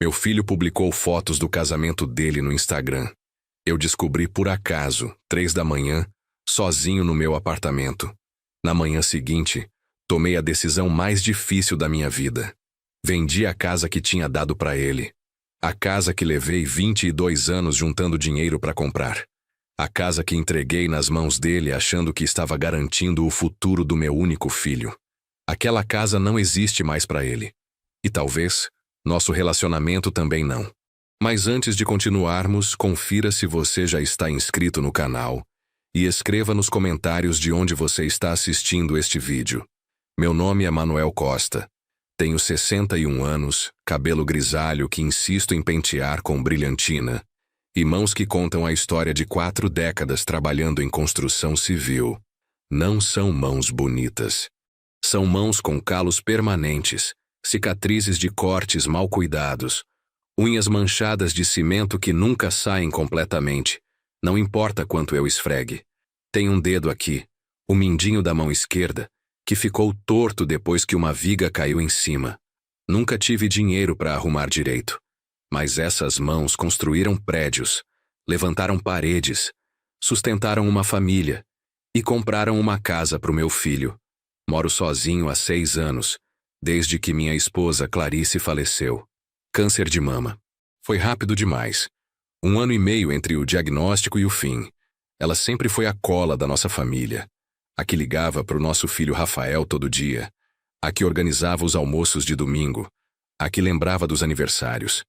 Meu filho publicou fotos do casamento dele no Instagram. Eu descobri por acaso, 3 da manhã, sozinho no meu apartamento. Na manhã seguinte, tomei a decisão mais difícil da minha vida. Vendi a casa que tinha dado para ele. A casa que levei 22 anos juntando dinheiro para comprar. A casa que entreguei nas mãos dele achando que estava garantindo o futuro do meu único filho. Aquela casa não existe mais para ele. E talvez, nosso relacionamento também não. Mas antes de continuarmos, confira se você já está inscrito no canal e escreva nos comentários de onde você está assistindo este vídeo. Meu nome é Manuel Costa. Tenho 61 anos, cabelo grisalho que insisto em pentear com brilhantina, e mãos que contam a história de 4 décadas trabalhando em construção civil. Não são mãos bonitas. São mãos com calos permanentes, cicatrizes de cortes mal cuidados, unhas manchadas de cimento que nunca saem completamente, não importa quanto eu esfregue. Tem um dedo aqui, o mindinho da mão esquerda, que ficou torto depois que uma viga caiu em cima. Nunca tive dinheiro para arrumar direito. Mas essas mãos construíram prédios, levantaram paredes, sustentaram uma família e compraram uma casa para o meu filho. Moro sozinho há 6 anos, desde que minha esposa Clarice faleceu. Câncer de mama. Foi rápido demais. 1 ano e meio entre o diagnóstico e o fim. Ela sempre foi a cola da nossa família. A que ligava para o nosso filho Rafael todo dia. A que organizava os almoços de domingo. A que lembrava dos aniversários.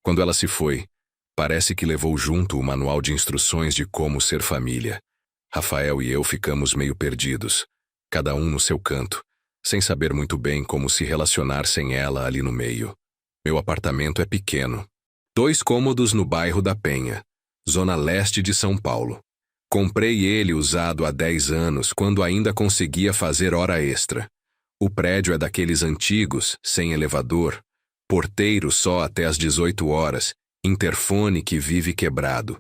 Quando ela se foi, parece que levou junto o manual de instruções de como ser família. Rafael e eu ficamos meio perdidos, cada um no seu canto, sem saber muito bem como se relacionar sem ela ali no meio. Meu apartamento é pequeno. 2 cômodos no bairro da Penha, zona leste de São Paulo. Comprei ele usado há 10 anos, quando ainda conseguia fazer hora extra. O prédio é daqueles antigos, sem elevador, porteiro só até às 18 horas, interfone que vive quebrado.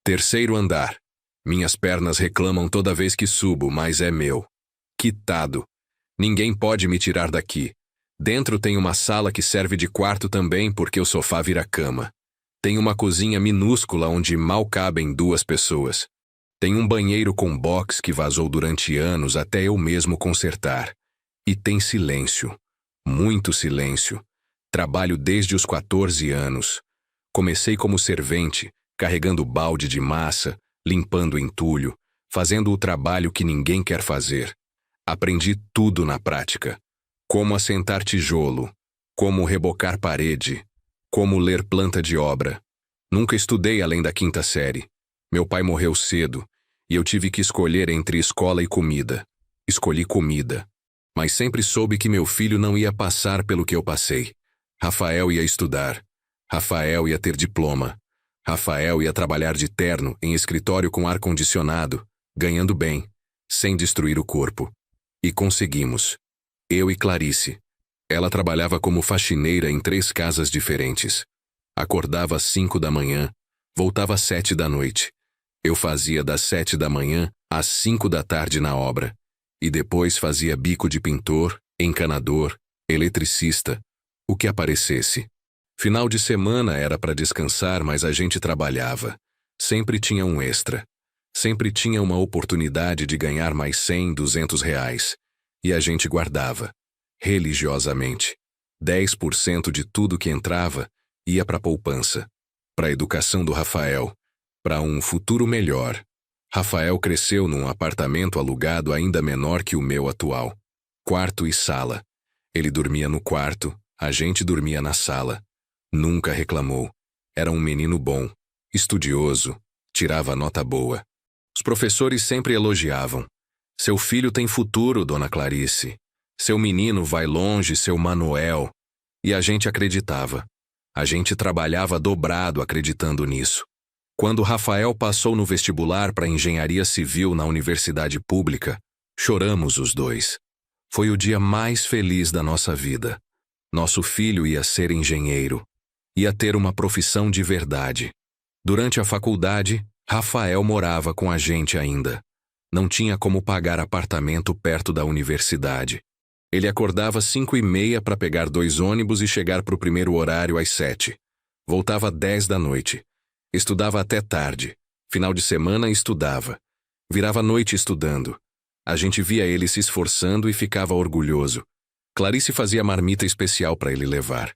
3º andar. Minhas pernas reclamam toda vez que subo, mas é meu. Quitado. Ninguém pode me tirar daqui. Dentro tem uma sala que serve de quarto também porque o sofá vira cama. Tem uma cozinha minúscula onde mal cabem 2 pessoas. Tem um banheiro com box que vazou durante anos até eu mesmo consertar. E tem silêncio. Muito silêncio. Trabalho desde os 14 anos. Comecei como servente, carregando balde de massa, limpando entulho, fazendo o trabalho que ninguém quer fazer. Aprendi tudo na prática. Como assentar tijolo, como rebocar parede, como ler planta de obra. Nunca estudei além da 5ª série. Meu pai morreu cedo, e eu tive que escolher entre escola e comida. Escolhi comida. Mas sempre soube que meu filho não ia passar pelo que eu passei. Rafael ia estudar. Rafael ia ter diploma. Rafael ia trabalhar de terno em escritório com ar-condicionado, ganhando bem, sem destruir o corpo. E conseguimos. Eu e Clarice. Ela trabalhava como faxineira em 3 casas diferentes. Acordava às 5 da manhã, voltava às 7 da noite. Eu fazia das 7 da manhã às 5 da tarde na obra. E depois fazia bico de pintor, encanador, eletricista, o que aparecesse. Final de semana era para descansar, mas a gente trabalhava. Sempre tinha um extra. Sempre tinha uma oportunidade de ganhar mais 100, 200 reais. E a gente guardava. Religiosamente. 10% de tudo que entrava ia para a poupança. Para a educação do Rafael. Para um futuro melhor. Rafael cresceu num apartamento alugado ainda menor que o meu atual. Quarto e sala. Ele dormia no quarto, a gente dormia na sala. Nunca reclamou. Era um menino bom, estudioso, tirava nota boa. Os professores sempre elogiavam. Seu filho tem futuro, dona Clarice. Seu menino vai longe, seu Manuel. E a gente acreditava. A gente trabalhava dobrado acreditando nisso. Quando Rafael passou no vestibular para engenharia civil na universidade pública, choramos os 2. Foi o dia mais feliz da nossa vida. Nosso filho ia ser engenheiro. Ia ter uma profissão de verdade. Durante a faculdade, Rafael morava com a gente ainda. Não tinha como pagar apartamento perto da universidade. Ele acordava às 5h30 para pegar 2 ônibus e chegar para o primeiro horário às 7. Voltava 10 da noite. Estudava até tarde. Final de semana estudava. Virava noite estudando. A gente via ele se esforçando e ficava orgulhoso. Clarice fazia marmita especial para ele levar.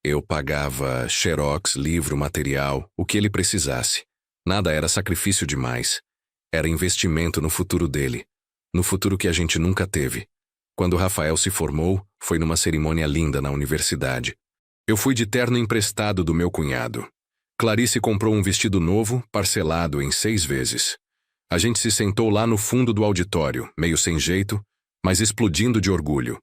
Eu pagava xerox, livro, material, o que ele precisasse. Nada era sacrifício demais. Era investimento no futuro dele. No futuro que a gente nunca teve. Quando Rafael se formou, foi numa cerimônia linda na universidade. Eu fui de terno emprestado do meu cunhado. Clarice comprou um vestido novo, parcelado em 6 vezes. A gente se sentou lá no fundo do auditório, meio sem jeito, mas explodindo de orgulho.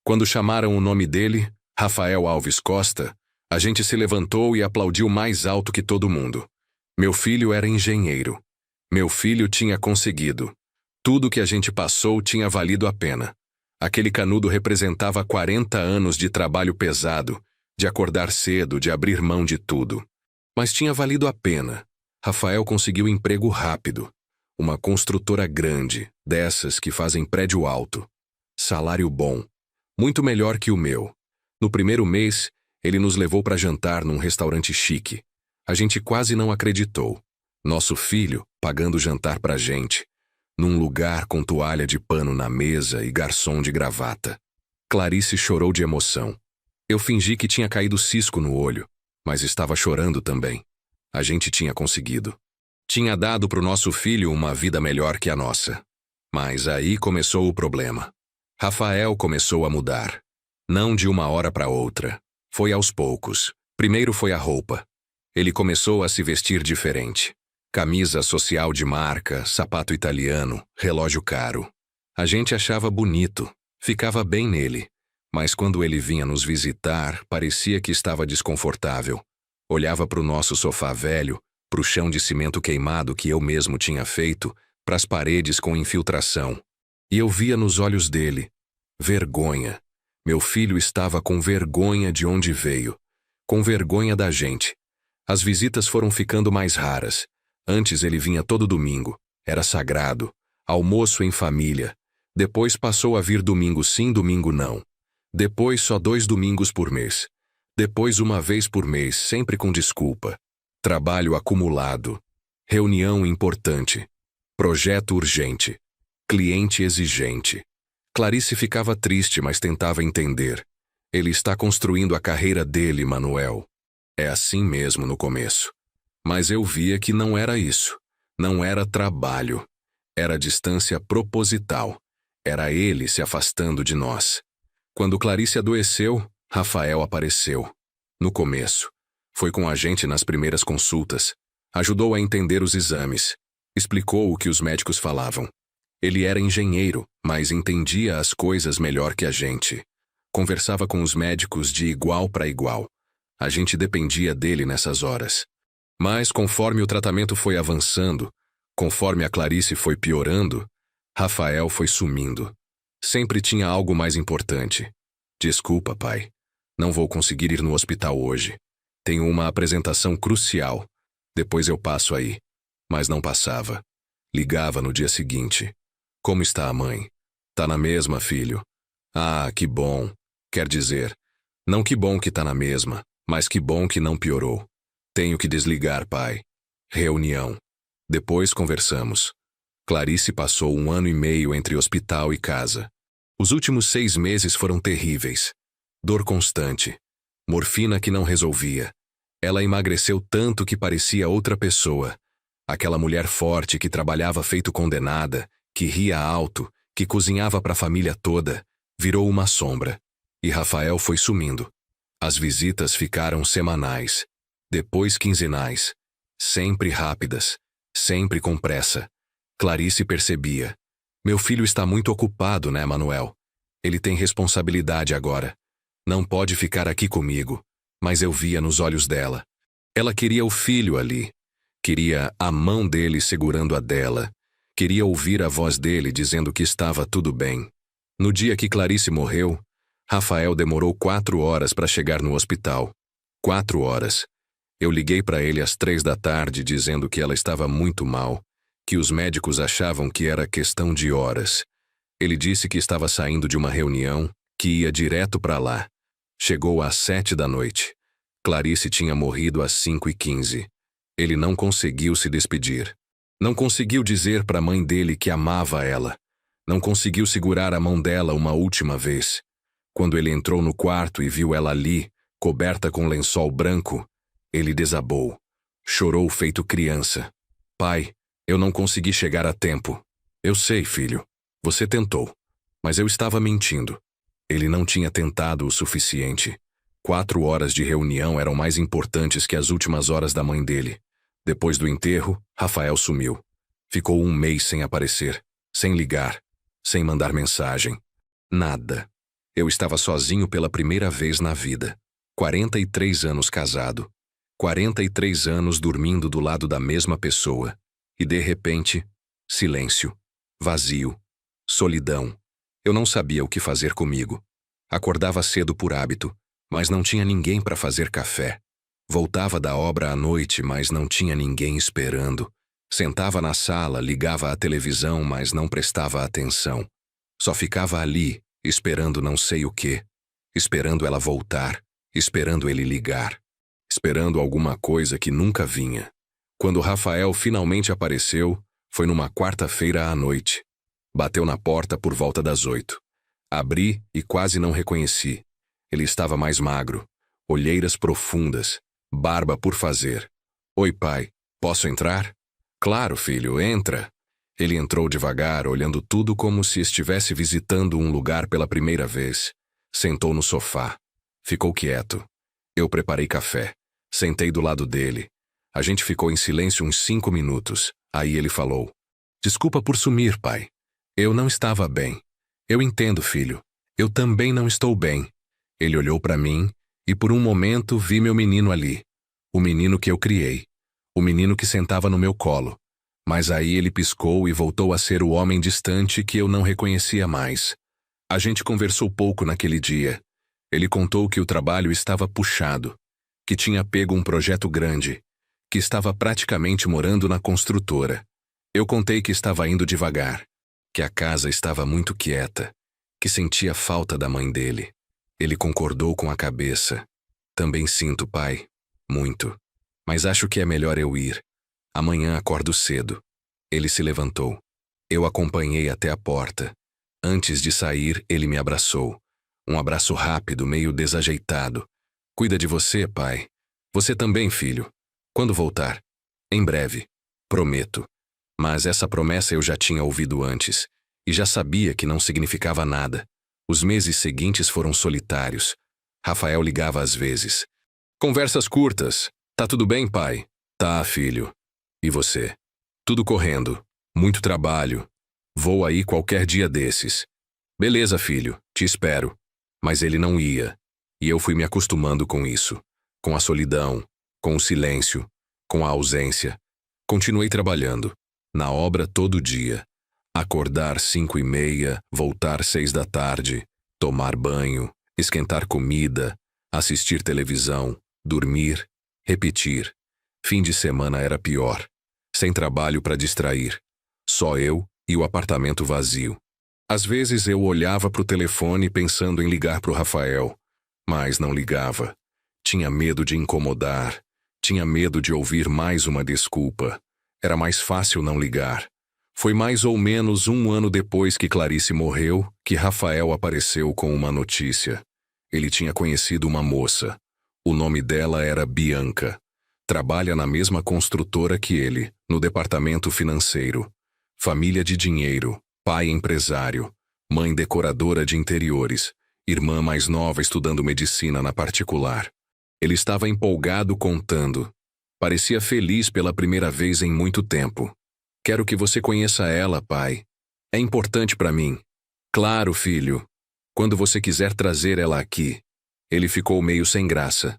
Quando chamaram o nome dele, Rafael Alves Costa, a gente se levantou e aplaudiu mais alto que todo mundo. Meu filho era engenheiro. Meu filho tinha conseguido. Tudo que a gente passou tinha valido a pena. Aquele canudo representava 40 anos de trabalho pesado, de acordar cedo, de abrir mão de tudo. Mas tinha valido a pena. Rafael conseguiu emprego rápido. Uma construtora grande, dessas que fazem prédio alto. Salário bom. Muito melhor que o meu. No primeiro mês, ele nos levou para jantar num restaurante chique. A gente quase não acreditou. Nosso filho pagando jantar pra gente. Num lugar com toalha de pano na mesa e garçom de gravata. Clarice chorou de emoção. Eu fingi que tinha caído cisco no olho, mas estava chorando também. A gente tinha conseguido. Tinha dado pro nosso filho uma vida melhor que a nossa. Mas aí começou o problema. Rafael começou a mudar. Não de uma hora para outra. Foi aos poucos. Primeiro foi a roupa. Ele começou a se vestir diferente. Camisa social de marca, sapato italiano, relógio caro. A gente achava bonito, ficava bem nele. Mas quando ele vinha nos visitar, parecia que estava desconfortável. Olhava para o nosso sofá velho, para o chão de cimento queimado que eu mesmo tinha feito, para as paredes com infiltração. E eu via nos olhos dele. Vergonha. Meu filho estava com vergonha de onde veio. Com vergonha da gente. As visitas foram ficando mais raras. Antes ele vinha todo domingo. Era sagrado. Almoço em família. Depois passou a vir domingo sim, domingo não. Depois só 2 domingos por mês. Depois uma vez por mês, sempre com desculpa. Trabalho acumulado. Reunião importante. Projeto urgente. Cliente exigente. Clarice ficava triste, mas tentava entender. Ele está construindo a carreira dele, Manuel. É assim mesmo no começo. Mas eu via que não era isso. Não era trabalho. Era distância proposital. Era ele se afastando de nós. Quando Clarice adoeceu, Rafael apareceu. No começo. Foi com a gente nas primeiras consultas. Ajudou a entender os exames. Explicou o que os médicos falavam. Ele era engenheiro, mas entendia as coisas melhor que a gente. Conversava com os médicos de igual para igual. A gente dependia dele nessas horas. Mas conforme o tratamento foi avançando, conforme a Clarice foi piorando, Rafael foi sumindo. Sempre tinha algo mais importante. Desculpa, pai. Não vou conseguir ir no hospital hoje. Tenho uma apresentação crucial. Depois eu passo aí. Mas não passava. Ligava no dia seguinte. Como está a mãe? Tá na mesma, filho? Ah, que bom. Quer dizer, não que bom que tá na mesma, mas que bom que não piorou. Tenho que desligar, pai. Reunião. Depois conversamos. Clarice passou 1 ano e meio entre hospital e casa. Os últimos 6 meses foram terríveis. Dor constante. Morfina que não resolvia. Ela emagreceu tanto que parecia outra pessoa. Aquela mulher forte que trabalhava feito condenada, que ria alto, que cozinhava para a família toda, virou uma sombra. E Rafael foi sumindo. As visitas ficaram semanais. Depois quinzenais. Sempre rápidas. Sempre com pressa. Clarice percebia. Meu filho está muito ocupado, né, Manuel? Ele tem responsabilidade agora. Não pode ficar aqui comigo. Mas eu via nos olhos dela. Ela queria o filho ali. Queria a mão dele segurando a dela. Queria ouvir a voz dele dizendo que estava tudo bem. No dia que Clarice morreu, Rafael demorou 4 horas para chegar no hospital. 4 horas. Eu liguei para ele às 3 da tarde dizendo que ela estava muito mal, que os médicos achavam que era questão de horas. Ele disse que estava saindo de uma reunião, que ia direto para lá. Chegou às 7 da noite. Clarice tinha morrido às 5h15. Ele não conseguiu se despedir. Não conseguiu dizer para a mãe dele que amava ela. Não conseguiu segurar a mão dela uma última vez. Quando ele entrou no quarto e viu ela ali, coberta com lençol branco, ele desabou. Chorou feito criança. Pai, eu não consegui chegar a tempo. Eu sei, filho. Você tentou. Mas eu estava mentindo. Ele não tinha tentado o suficiente. 4 horas de reunião eram mais importantes que as últimas horas da mãe dele. Depois do enterro, Rafael sumiu. Ficou 1 mês sem aparecer, sem ligar, sem mandar mensagem. Nada. Eu estava sozinho pela primeira vez na vida. 43 anos casado. 43 anos dormindo do lado da mesma pessoa. E de repente, silêncio, vazio, solidão. Eu não sabia o que fazer comigo. Acordava cedo por hábito, mas não tinha ninguém para fazer café. Voltava da obra à noite, mas não tinha ninguém esperando. Sentava na sala, ligava a televisão, mas não prestava atenção. Só ficava ali, esperando não sei o quê. Esperando ela voltar, esperando ele ligar. Esperando alguma coisa que nunca vinha. Quando Rafael finalmente apareceu, foi numa quarta-feira à noite. Bateu na porta por volta das 8. Abri e quase não reconheci. Ele estava mais magro, olheiras profundas, barba por fazer. Oi, pai, posso entrar? Claro, filho, entra. Ele entrou devagar, olhando tudo como se estivesse visitando um lugar pela primeira vez. Sentou no sofá. Ficou quieto. Eu preparei café. Sentei do lado dele. A gente ficou em silêncio uns 5 minutos. Aí ele falou: Desculpa por sumir, pai. Eu não estava bem. Eu entendo, filho. Eu também não estou bem. Ele olhou para mim e por um momento vi meu menino ali. O menino que eu criei. O menino que sentava no meu colo. Mas aí ele piscou e voltou a ser o homem distante que eu não reconhecia mais. A gente conversou pouco naquele dia. Ele contou que o trabalho estava puxado, que tinha pego um projeto grande, que estava praticamente morando na construtora. Eu contei que estava indo devagar, que a casa estava muito quieta, que sentia falta da mãe dele. Ele concordou com a cabeça. Também sinto, pai. Muito. Mas acho que é melhor eu ir. Amanhã acordo cedo. Ele se levantou. Eu acompanhei até a porta. Antes de sair, ele me abraçou. Um abraço rápido, meio desajeitado. Cuida de você, pai. Você também, filho. Quando voltar? Em breve. Prometo. Mas essa promessa eu já tinha ouvido antes. E já sabia que não significava nada. Os meses seguintes foram solitários. Rafael ligava às vezes. Conversas curtas. Tá tudo bem, pai? Tá, filho. E você? Tudo correndo. Muito trabalho. Vou aí qualquer dia desses. Beleza, filho. Te espero. Mas ele não ia. E eu fui me acostumando com isso. Com a solidão. Com o silêncio. Com a ausência. Continuei trabalhando. Na obra todo dia. Acordar 5h30, voltar 6 da tarde, tomar banho, esquentar comida, assistir televisão, dormir, repetir. Fim de semana era pior. Sem trabalho para distrair. Só eu e o apartamento vazio. Às vezes eu olhava para o telefone pensando em ligar para o Rafael, mas não ligava. Tinha medo de incomodar. Tinha medo de ouvir mais uma desculpa. Era mais fácil não ligar. Foi mais ou menos 1 ano depois que Clarice morreu que Rafael apareceu com uma notícia. Ele tinha conhecido uma moça. O nome dela era Bianca. Trabalha na mesma construtora que ele, no departamento financeiro. Família de dinheiro, pai empresário, mãe decoradora de interiores, irmã mais nova estudando medicina na particular. Ele estava empolgado contando. Parecia feliz pela primeira vez em muito tempo. Quero que você conheça ela, pai. É importante para mim. Claro, filho. Quando você quiser trazer ela aqui. Ele ficou meio sem graça.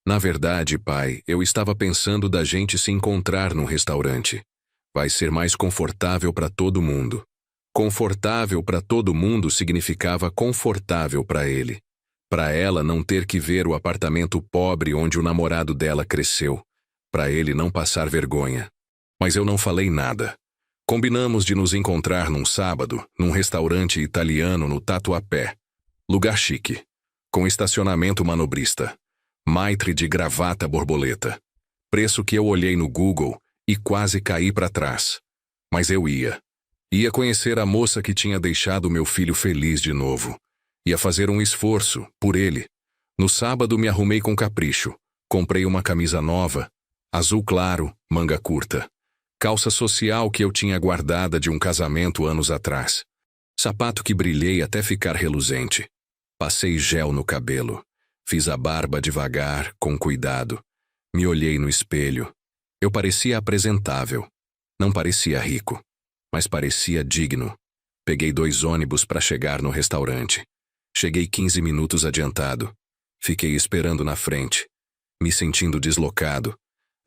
Na verdade, pai, eu estava pensando da gente se encontrar num restaurante. Vai ser mais confortável para todo mundo. Confortável para todo mundo significava confortável para ele. Para ela não ter que ver o apartamento pobre onde o namorado dela cresceu. Para ele não passar vergonha. Mas eu não falei nada. Combinamos de nos encontrar num sábado, num restaurante italiano no Tatuapé. Lugar chique. Com estacionamento manobrista. Maitre de gravata borboleta. Preço que eu olhei no Google e quase caí para trás. Mas eu ia. Ia conhecer a moça que tinha deixado meu filho feliz de novo. Ia fazer um esforço, por ele. No sábado me arrumei com capricho. Comprei uma camisa nova, azul claro, manga curta. Calça social que eu tinha guardada de um casamento anos atrás. Sapato que brilhei até ficar reluzente. Passei gel no cabelo. Fiz a barba devagar, com cuidado. Me olhei no espelho. Eu parecia apresentável. Não parecia rico, mas parecia digno. Peguei 2 ônibus para chegar no restaurante. Cheguei 15 minutos adiantado. Fiquei esperando na frente, me sentindo deslocado.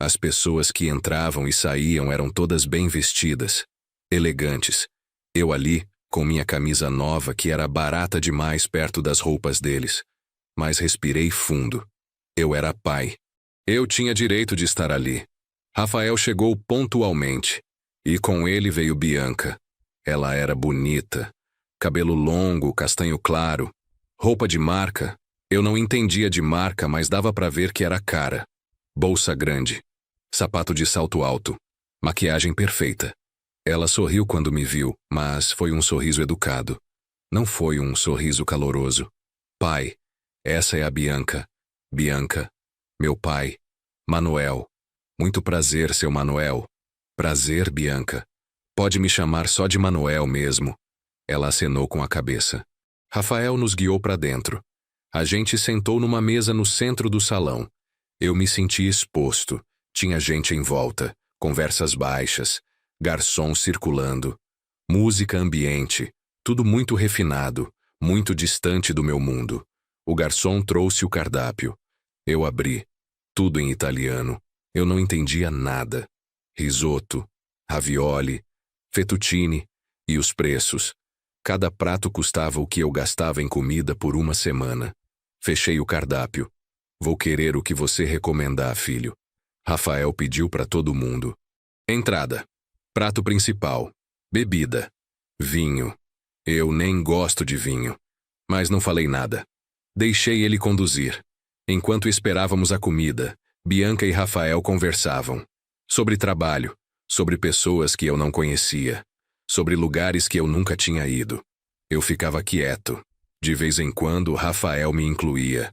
As pessoas que entravam e saíam eram todas bem vestidas, elegantes. Eu ali, com minha camisa nova que era barata demais perto das roupas deles. Mas respirei fundo. Eu era pai. Eu tinha direito de estar ali. Rafael chegou pontualmente. E com ele veio Bianca. Ela era bonita. Cabelo longo, castanho claro. Roupa de marca. Eu não entendia de marca, mas dava para ver que era cara. Bolsa grande. Sapato de salto alto. Maquiagem perfeita. Ela sorriu quando me viu, mas foi um sorriso educado. Não foi um sorriso caloroso. Pai, essa é a Bianca. Bianca, meu pai. Manuel. Muito prazer, seu Manuel. Prazer, Bianca. Pode me chamar só de Manuel mesmo. Ela acenou com a cabeça. Rafael nos guiou para dentro. A gente sentou numa mesa no centro do salão. Eu me senti exposto. Tinha gente em volta, conversas baixas, garçom circulando, música ambiente, tudo muito refinado, muito distante do meu mundo. O garçom trouxe o cardápio. Eu abri. Tudo em italiano. Eu não entendia nada. Risoto, ravioli, fettuccine e os preços. Cada prato custava o que eu gastava em comida por uma semana. Fechei o cardápio. Vou querer o que você recomendar, filho. Rafael pediu para todo mundo. Entrada. Prato principal. Bebida. Vinho. Eu nem gosto de vinho. Mas não falei nada. Deixei ele conduzir. Enquanto esperávamos a comida, Bianca e Rafael conversavam. Sobre trabalho. Sobre pessoas que eu não conhecia. Sobre lugares que eu nunca tinha ido. Eu ficava quieto. De vez em quando, Rafael me incluía.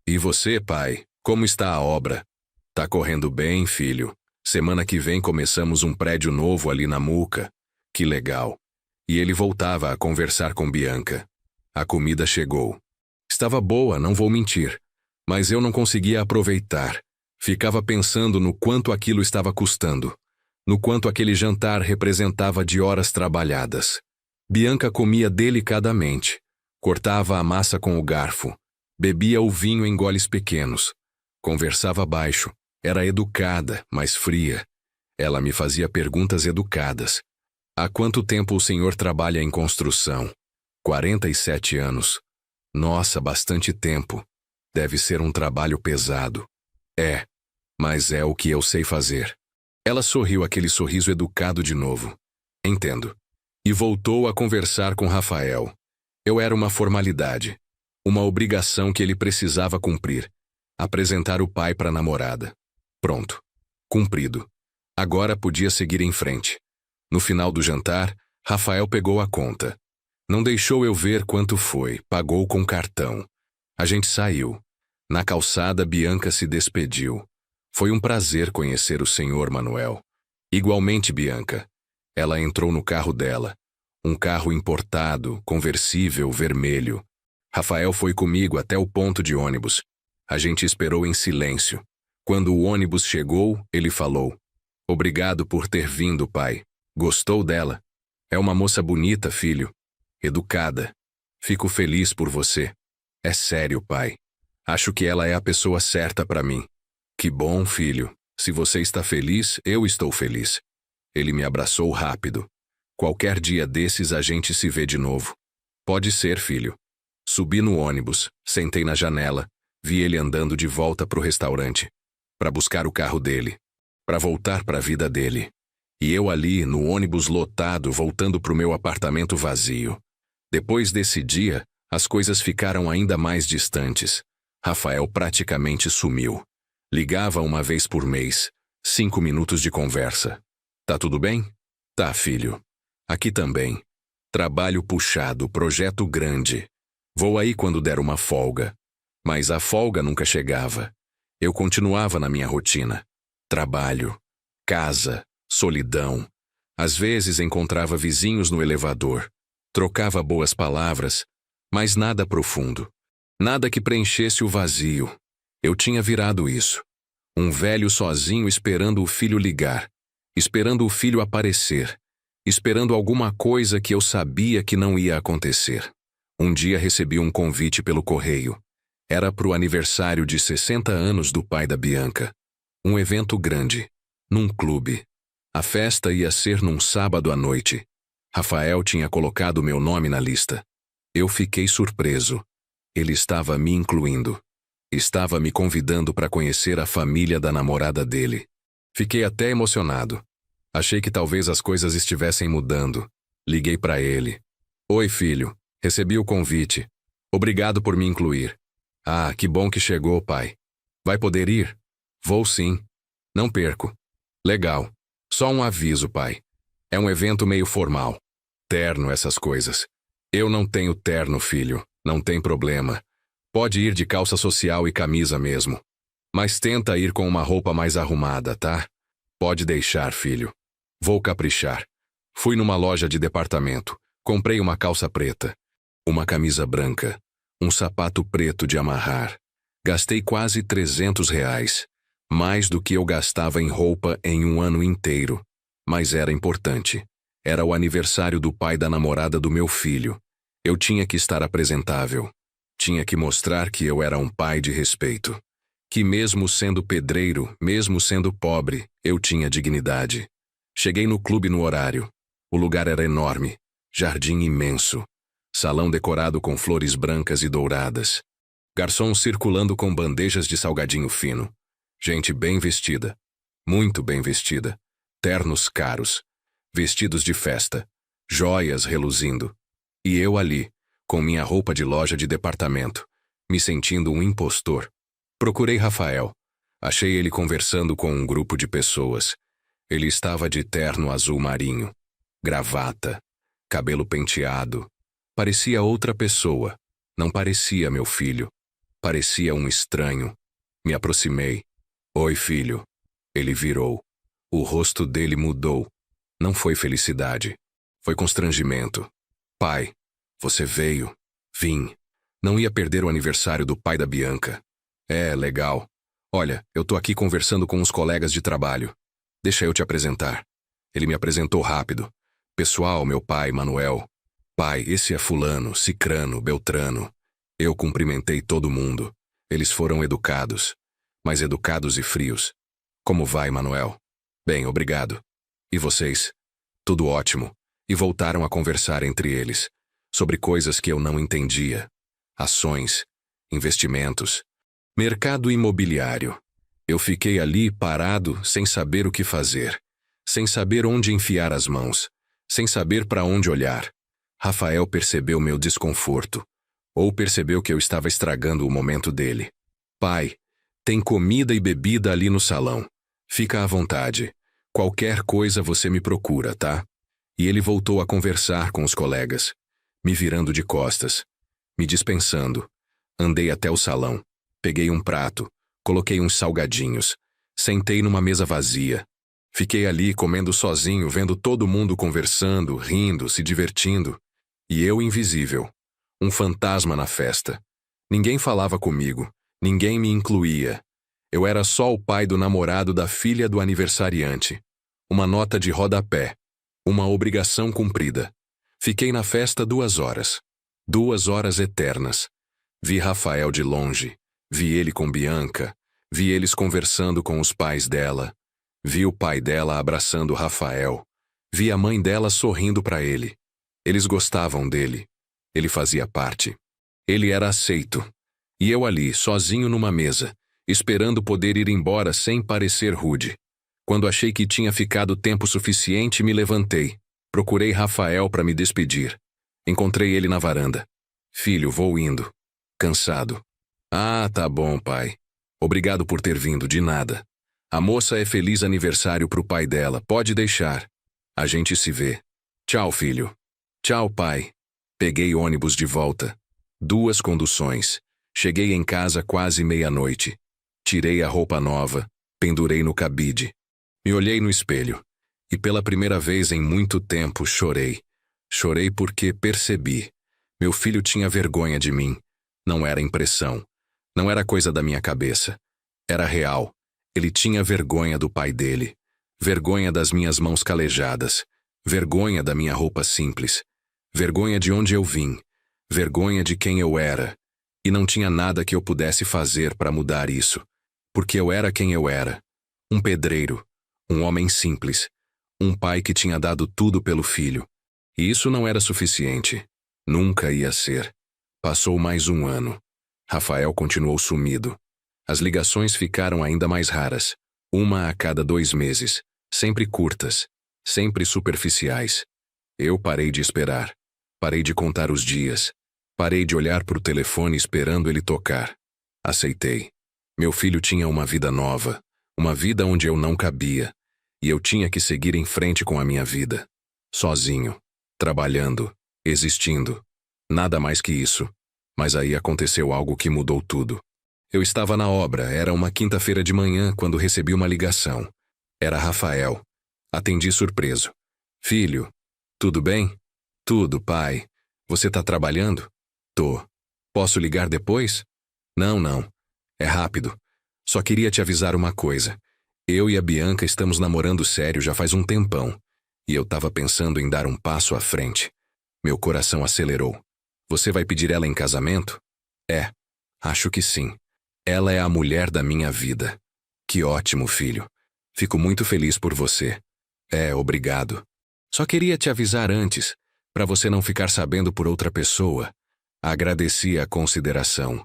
E você, pai, como está a obra? Tá correndo bem, filho. Semana que vem começamos um prédio novo ali na Muca. Que legal. E ele voltava a conversar com Bianca. A comida chegou. Estava boa, não vou mentir. Mas eu não conseguia aproveitar. Ficava pensando no quanto aquilo estava custando. No quanto aquele jantar representava de horas trabalhadas. Bianca comia delicadamente. Cortava a massa com o garfo. Bebia o vinho em goles pequenos. Conversava baixo. Era educada, mas fria. Ela me fazia perguntas educadas. Há quanto tempo o senhor trabalha em construção? 47 anos. Nossa, bastante tempo. Deve ser um trabalho pesado. É, mas é o que eu sei fazer. Ela sorriu aquele sorriso educado de novo. Entendo. E voltou a conversar com Rafael. Eu era uma formalidade. Uma obrigação que ele precisava cumprir. Apresentar o pai para a namorada. Pronto. Cumprido. Agora podia seguir em frente. No final do jantar, Rafael pegou a conta. Não deixou eu ver quanto foi, pagou com cartão. A gente saiu. Na calçada, Bianca se despediu. Foi um prazer conhecer o senhor Manuel. Igualmente, Bianca. Ela entrou no carro dela. Um carro importado, conversível, vermelho. Rafael foi comigo até o ponto de ônibus. A gente esperou em silêncio. Quando o ônibus chegou, ele falou: Obrigado por ter vindo, pai. Gostou dela? É uma moça bonita, filho. Educada. Fico feliz por você. É sério, pai. Acho que ela é a pessoa certa para mim. Que bom, filho. Se você está feliz, eu estou feliz. Ele me abraçou rápido. Qualquer dia desses a gente se vê de novo. Pode ser, filho. Subi no ônibus, sentei na janela, vi ele andando de volta pro restaurante. Para buscar o carro dele. Para voltar para a vida dele. E eu ali, no ônibus lotado, voltando pro meu apartamento vazio. Depois desse dia, as coisas ficaram ainda mais distantes. Rafael praticamente sumiu. Ligava uma vez por mês. 5 minutos de conversa. Tá tudo bem? Tá, filho. Aqui também. Trabalho puxado, projeto grande. Vou aí quando der uma folga. Mas a folga nunca chegava. Eu continuava na minha rotina. Trabalho, casa, solidão. Às vezes encontrava vizinhos no elevador. Trocava boas palavras, mas nada profundo. Nada que preenchesse o vazio. Eu tinha virado isso. Um velho sozinho esperando o filho ligar. Esperando o filho aparecer. Esperando alguma coisa que eu sabia que não ia acontecer. Um dia recebi um convite pelo correio. Era para o aniversário de 60 anos do pai da Bianca. Um evento grande, num clube. A festa ia ser num sábado à noite. Rafael tinha colocado meu nome na lista. Eu fiquei surpreso. Ele estava me incluindo. Estava me convidando para conhecer a família da namorada dele. Fiquei até emocionado. Achei que talvez as coisas estivessem mudando. Liguei para ele. Oi, filho. Recebi o convite. Obrigado por me incluir. Ah, que bom que chegou, pai. Vai poder ir? Vou sim. Não perco. Legal. Só um aviso, pai. É um evento meio formal. Terno, essas coisas. Eu não tenho terno, filho. Não tem problema. Pode ir de calça social e camisa mesmo. Mas tenta ir com uma roupa mais arrumada, tá? Pode deixar, filho. Vou caprichar. Fui numa loja de departamento. Comprei uma calça preta. Uma camisa branca. Um sapato preto de amarrar. Gastei quase R$ 300. Mais do que eu gastava em roupa em um ano inteiro. Mas era importante. Era o aniversário do pai da namorada do meu filho. Eu tinha que estar apresentável. Tinha que mostrar que eu era um pai de respeito. Que mesmo sendo pedreiro, mesmo sendo pobre, eu tinha dignidade. Cheguei no clube no horário. O lugar era enorme. Jardim imenso. Salão decorado com flores brancas e douradas. Garçom circulando com bandejas de salgadinho fino. Gente bem vestida. Muito bem vestida. Ternos caros. Vestidos de festa. Joias reluzindo. E eu ali, com minha roupa de loja de departamento, me sentindo um impostor. Procurei Rafael. Achei ele conversando com um grupo de pessoas. Ele estava de terno azul marinho. Gravata. Cabelo penteado. Parecia outra pessoa. Não parecia meu filho. Parecia um estranho. Me aproximei. Oi, filho. Ele virou. O rosto dele mudou. Não foi felicidade. Foi constrangimento. Pai, você veio. Vim. Não ia perder o aniversário do pai da Bianca. É, legal. Olha, eu tô aqui conversando com uns colegas de trabalho. Deixa eu te apresentar. Ele me apresentou rápido. Pessoal, meu pai, Manuel. Pai, esse é fulano, cicrano, beltrano. Eu cumprimentei todo mundo. Eles foram educados. Mas educados e frios. Como vai, Manuel? Bem, obrigado. E vocês? Tudo ótimo. E voltaram a conversar entre eles. Sobre coisas que eu não entendia. Ações. Investimentos. Mercado imobiliário. Eu fiquei ali parado, sem saber o que fazer. Sem saber onde enfiar as mãos. Sem saber para onde olhar. Rafael percebeu meu desconforto. Ou percebeu que eu estava estragando o momento dele. Pai, tem comida e bebida ali no salão. Fica à vontade. Qualquer coisa você me procura, tá? E ele voltou a conversar com os colegas. Me virando de costas. Me dispensando. Andei até o salão. Peguei um prato. Coloquei uns salgadinhos. Sentei numa mesa vazia. Fiquei ali comendo sozinho, vendo todo mundo conversando, rindo, se divertindo. E eu invisível. Um fantasma na festa. Ninguém falava comigo. Ninguém me incluía. Eu era só o pai do namorado da filha do aniversariante. Uma nota de rodapé. Uma obrigação cumprida. Fiquei na festa 2 horas. 2 horas eternas. Vi Rafael de longe. Vi ele com Bianca. Vi eles conversando com os pais dela. Vi o pai dela abraçando Rafael. Vi a mãe dela sorrindo para ele. Eles gostavam dele. Ele fazia parte. Ele era aceito. E eu ali, sozinho numa mesa, esperando poder ir embora sem parecer rude. Quando achei que tinha ficado tempo suficiente, me levantei. Procurei Rafael para me despedir. Encontrei ele na varanda. Filho, vou indo. Cansado. Ah, tá bom, pai. Obrigado por ter vindo, de nada. A moça é feliz aniversário pro pai dela, pode deixar. A gente se vê. Tchau, filho. Tchau, pai. Peguei ônibus de volta. 2 conduções. Cheguei em casa quase meia-noite. Tirei a roupa nova, pendurei no cabide. Me olhei no espelho. E pela primeira vez em muito tempo chorei. Chorei porque percebi. Meu filho tinha vergonha de mim. Não era impressão. Não era coisa da minha cabeça. Era real. Ele tinha vergonha do pai dele. Vergonha das minhas mãos calejadas. Vergonha da minha roupa simples. Vergonha de onde eu vim. Vergonha de quem eu era. E não tinha nada que eu pudesse fazer para mudar isso. Porque eu era quem eu era. Um pedreiro. Um homem simples. Um pai que tinha dado tudo pelo filho. E isso não era suficiente. Nunca ia ser. Passou mais um ano. Rafael continuou sumido. As ligações ficaram ainda mais raras. Uma a cada 2 meses. Sempre curtas. Sempre superficiais. Eu parei de esperar. Parei de contar os dias. Parei de olhar para o telefone esperando ele tocar. Aceitei. Meu filho tinha uma vida nova. Uma vida onde eu não cabia. E eu tinha que seguir em frente com a minha vida. Sozinho. Trabalhando. Existindo. Nada mais que isso. Mas aí aconteceu algo que mudou tudo. Eu estava na obra, era uma quinta-feira de manhã quando recebi uma ligação. Era Rafael. Atendi surpreso. Filho, tudo bem? Tudo, pai. Você tá trabalhando? Tô. Posso ligar depois? Não. É rápido. Só queria te avisar uma coisa. Eu e a Bianca estamos namorando sério já faz um tempão. E eu tava pensando em dar um passo à frente. Meu coração acelerou. Você vai pedir ela em casamento? É. Acho que sim. Ela é a mulher da minha vida. Que ótimo, filho. Fico muito feliz por você. É, obrigado. Só queria te avisar antes, para você não ficar sabendo por outra pessoa. Agradeci a consideração.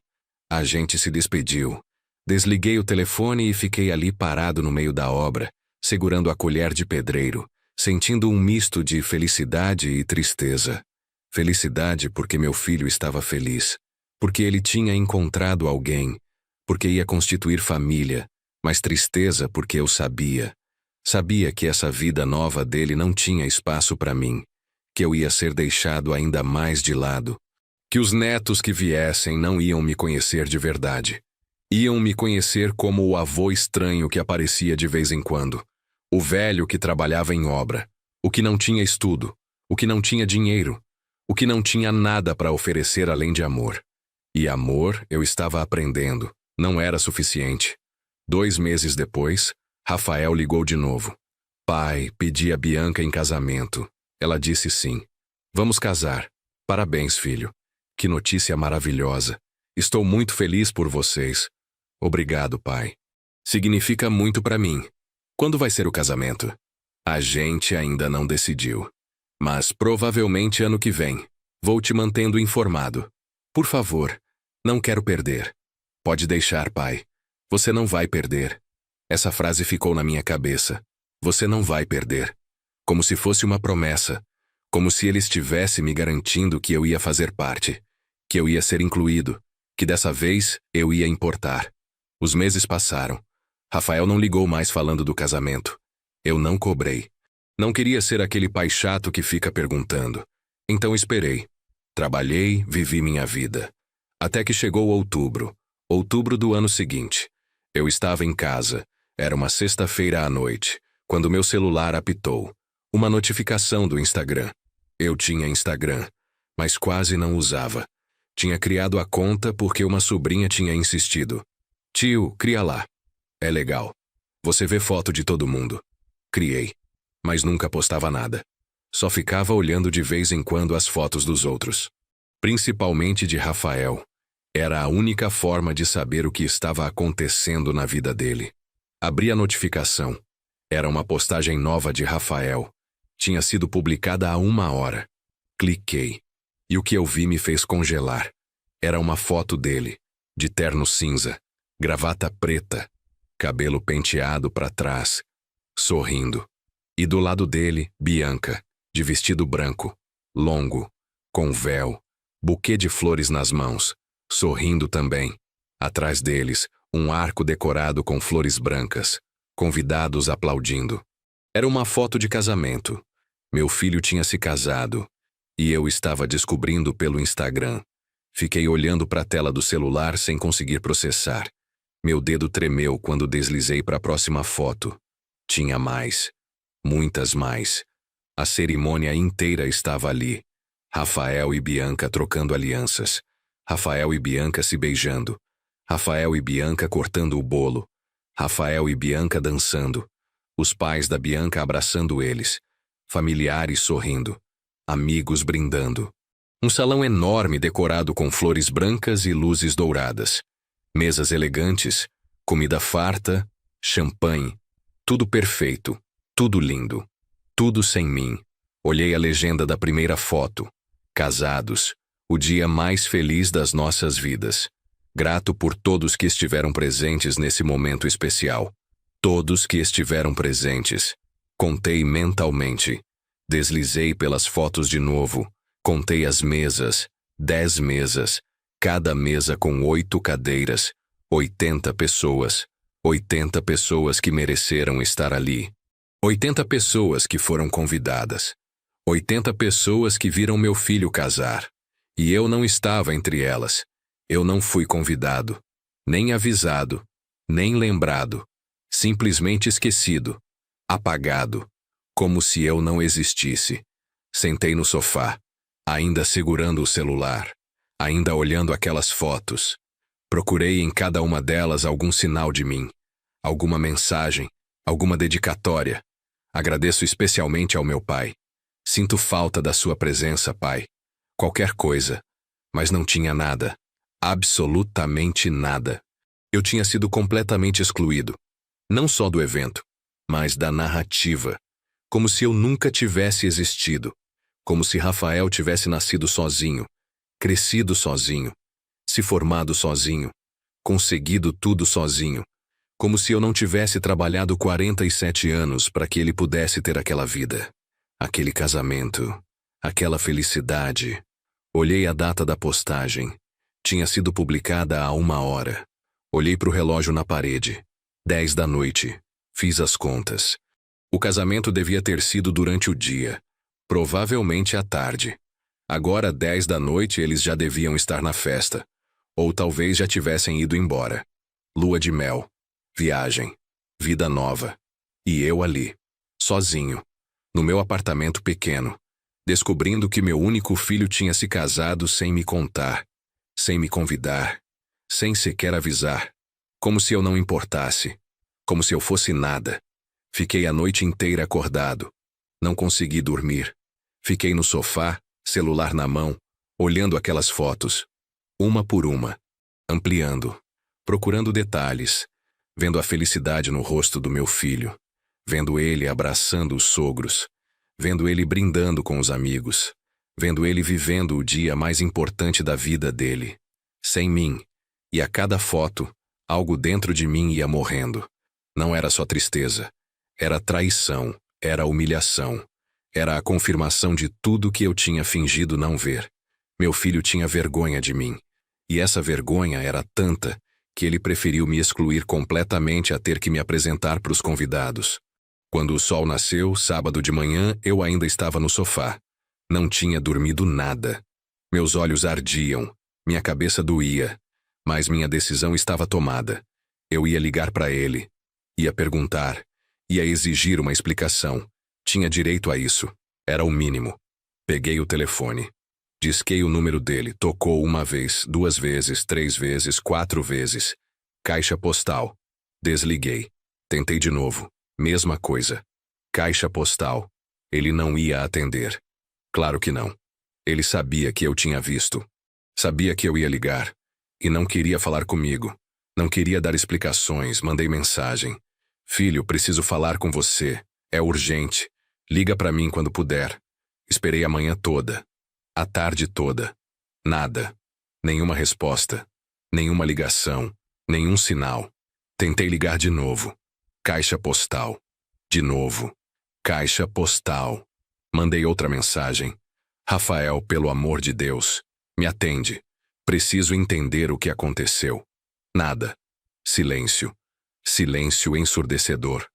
A gente se despediu. Desliguei o telefone e fiquei ali parado no meio da obra, segurando a colher de pedreiro, sentindo um misto de felicidade e tristeza. Felicidade porque meu filho estava feliz, porque ele tinha encontrado alguém, porque ia constituir família, mas tristeza porque eu sabia. Sabia que essa vida nova dele não tinha espaço para mim, que eu ia ser deixado ainda mais de lado, que os netos que viessem não iam me conhecer de verdade. Iam me conhecer como o avô estranho que aparecia de vez em quando, o velho que trabalhava em obra, o que não tinha estudo, o que não tinha dinheiro, o que não tinha nada para oferecer além de amor. E amor, eu estava aprendendo, não era suficiente. 2 meses depois, Rafael ligou de novo. Pai, pedi a Bianca em casamento. Ela disse sim. Vamos casar. Parabéns, filho. Que notícia maravilhosa. Estou muito feliz por vocês. Obrigado, pai. Significa muito para mim. Quando vai ser o casamento? A gente ainda não decidiu. Mas provavelmente ano que vem. Vou te mantendo informado. Por favor, não quero perder. Pode deixar, pai. Você não vai perder. Essa frase ficou na minha cabeça. Você não vai perder. Como se fosse uma promessa. Como se ele estivesse me garantindo que eu ia fazer parte. Que eu ia ser incluído. Que dessa vez eu ia importar. Os meses passaram. Rafael não ligou mais falando do casamento. Eu não cobrei. Não queria ser aquele pai chato que fica perguntando. Então esperei. Trabalhei, vivi minha vida. Até que chegou outubro. Outubro do ano seguinte. Eu estava em casa. Era uma sexta-feira à noite, quando meu celular apitou. Uma notificação do Instagram. Eu tinha Instagram, mas quase não usava. Tinha criado a conta porque uma sobrinha tinha insistido. Tio, cria lá. É legal. Você vê foto de todo mundo. Criei. Mas nunca postava nada. Só ficava olhando de vez em quando as fotos dos outros. Principalmente de Rafael. Era a única forma de saber o que estava acontecendo na vida dele. Abri a notificação. Era uma postagem nova de Rafael. Tinha sido publicada há 1 hora. Cliquei. E o que eu vi me fez congelar. Era uma foto dele, de terno cinza, gravata preta, cabelo penteado para trás, sorrindo. E do lado dele, Bianca, de vestido branco, longo, com véu, buquê de flores nas mãos, sorrindo também. Atrás deles, um arco decorado com flores brancas, convidados aplaudindo. Era uma foto de casamento. Meu filho tinha se casado, e eu estava descobrindo pelo Instagram. Fiquei olhando para a tela do celular sem conseguir processar. Meu dedo tremeu quando deslizei para a próxima foto. Tinha mais. Muitas mais. A cerimônia inteira estava ali. Rafael e Bianca trocando alianças. Rafael e Bianca se beijando. Rafael e Bianca cortando o bolo. Rafael e Bianca dançando. Os pais da Bianca abraçando eles. Familiares sorrindo. Amigos brindando. Um salão enorme decorado com flores brancas e luzes douradas. Mesas elegantes, comida farta, champanhe. Tudo perfeito, tudo lindo. Tudo sem mim. Olhei a legenda da primeira foto. Casados. O dia mais feliz das nossas vidas. Grato por todos que estiveram presentes nesse momento especial. Todos que estiveram presentes. Contei mentalmente. Deslizei pelas fotos de novo. Contei as mesas. 10 mesas. Cada mesa com 8 cadeiras. 80 pessoas. 80 pessoas que mereceram estar ali. 80 pessoas que foram convidadas. 80 pessoas que viram meu filho casar. E eu não estava entre elas. Eu não fui convidado. Nem avisado. Nem lembrado. Simplesmente esquecido. Apagado. Como se eu não existisse. Sentei no sofá, ainda segurando o celular, ainda olhando aquelas fotos. Procurei em cada uma delas algum sinal de mim, alguma mensagem, alguma dedicatória. Agradeço especialmente ao meu pai. Sinto falta da sua presença, pai. Qualquer coisa. Mas não tinha nada. Absolutamente nada. Eu tinha sido completamente excluído. Não só do evento, mas da narrativa. Como se eu nunca tivesse existido. Como se Rafael tivesse nascido sozinho, crescido sozinho, se formado sozinho, conseguido tudo sozinho. Como se eu não tivesse trabalhado 47 anos para que ele pudesse ter aquela vida, aquele casamento, aquela felicidade. Olhei a data da postagem. Tinha sido publicada há 1 hora. Olhei para o relógio na parede. 10 da noite. Fiz as contas. O casamento devia ter sido durante o dia, provavelmente à tarde. Agora, 10 da noite, eles já deviam estar na festa. Ou talvez já tivessem ido embora. Lua de mel. Viagem. Vida nova. E eu ali. Sozinho. No meu apartamento pequeno. Descobrindo que meu único filho tinha se casado sem me contar. Sem me convidar. Sem sequer avisar. Como se eu não importasse. Como se eu fosse nada. Fiquei a noite inteira acordado. Não consegui dormir. Fiquei no sofá, celular na mão, olhando aquelas fotos. Uma por uma. Ampliando. Procurando detalhes. Vendo a felicidade no rosto do meu filho. Vendo ele abraçando os sogros. Vendo ele brindando com os amigos. Vendo ele vivendo o dia mais importante da vida dele. Sem mim. E a cada foto, algo dentro de mim ia morrendo. Não era só tristeza. Era traição, era humilhação, era a confirmação de tudo que eu tinha fingido não ver. Meu filho tinha vergonha de mim, e essa vergonha era tanta que ele preferiu me excluir completamente a ter que me apresentar para os convidados. Quando o sol nasceu, sábado de manhã, eu ainda estava no sofá. Não tinha dormido nada. Meus olhos ardiam, minha cabeça doía, mas minha decisão estava tomada. Eu ia ligar para ele, ia perguntar. Ia exigir uma explicação. Tinha direito a isso. Era o mínimo. Peguei o telefone. Disquei o número dele. Tocou 1 vez, 2 vezes, 3 vezes, 4 vezes. Caixa postal. Desliguei. Tentei de novo. Mesma coisa. Caixa postal. Ele não ia atender. Claro que não. Ele sabia que eu tinha visto. Sabia que eu ia ligar. E não queria falar comigo. Não queria dar explicações. Mandei mensagem. Filho, preciso falar com você. É urgente. Liga para mim quando puder. Esperei a manhã toda. A tarde toda. Nada. Nenhuma resposta. Nenhuma ligação. Nenhum sinal. Tentei ligar de novo. Caixa postal. De novo. Caixa postal. Mandei outra mensagem. Rafael, pelo amor de Deus, me atende. Preciso entender o que aconteceu. Nada. Silêncio. Silêncio ensurdecedor.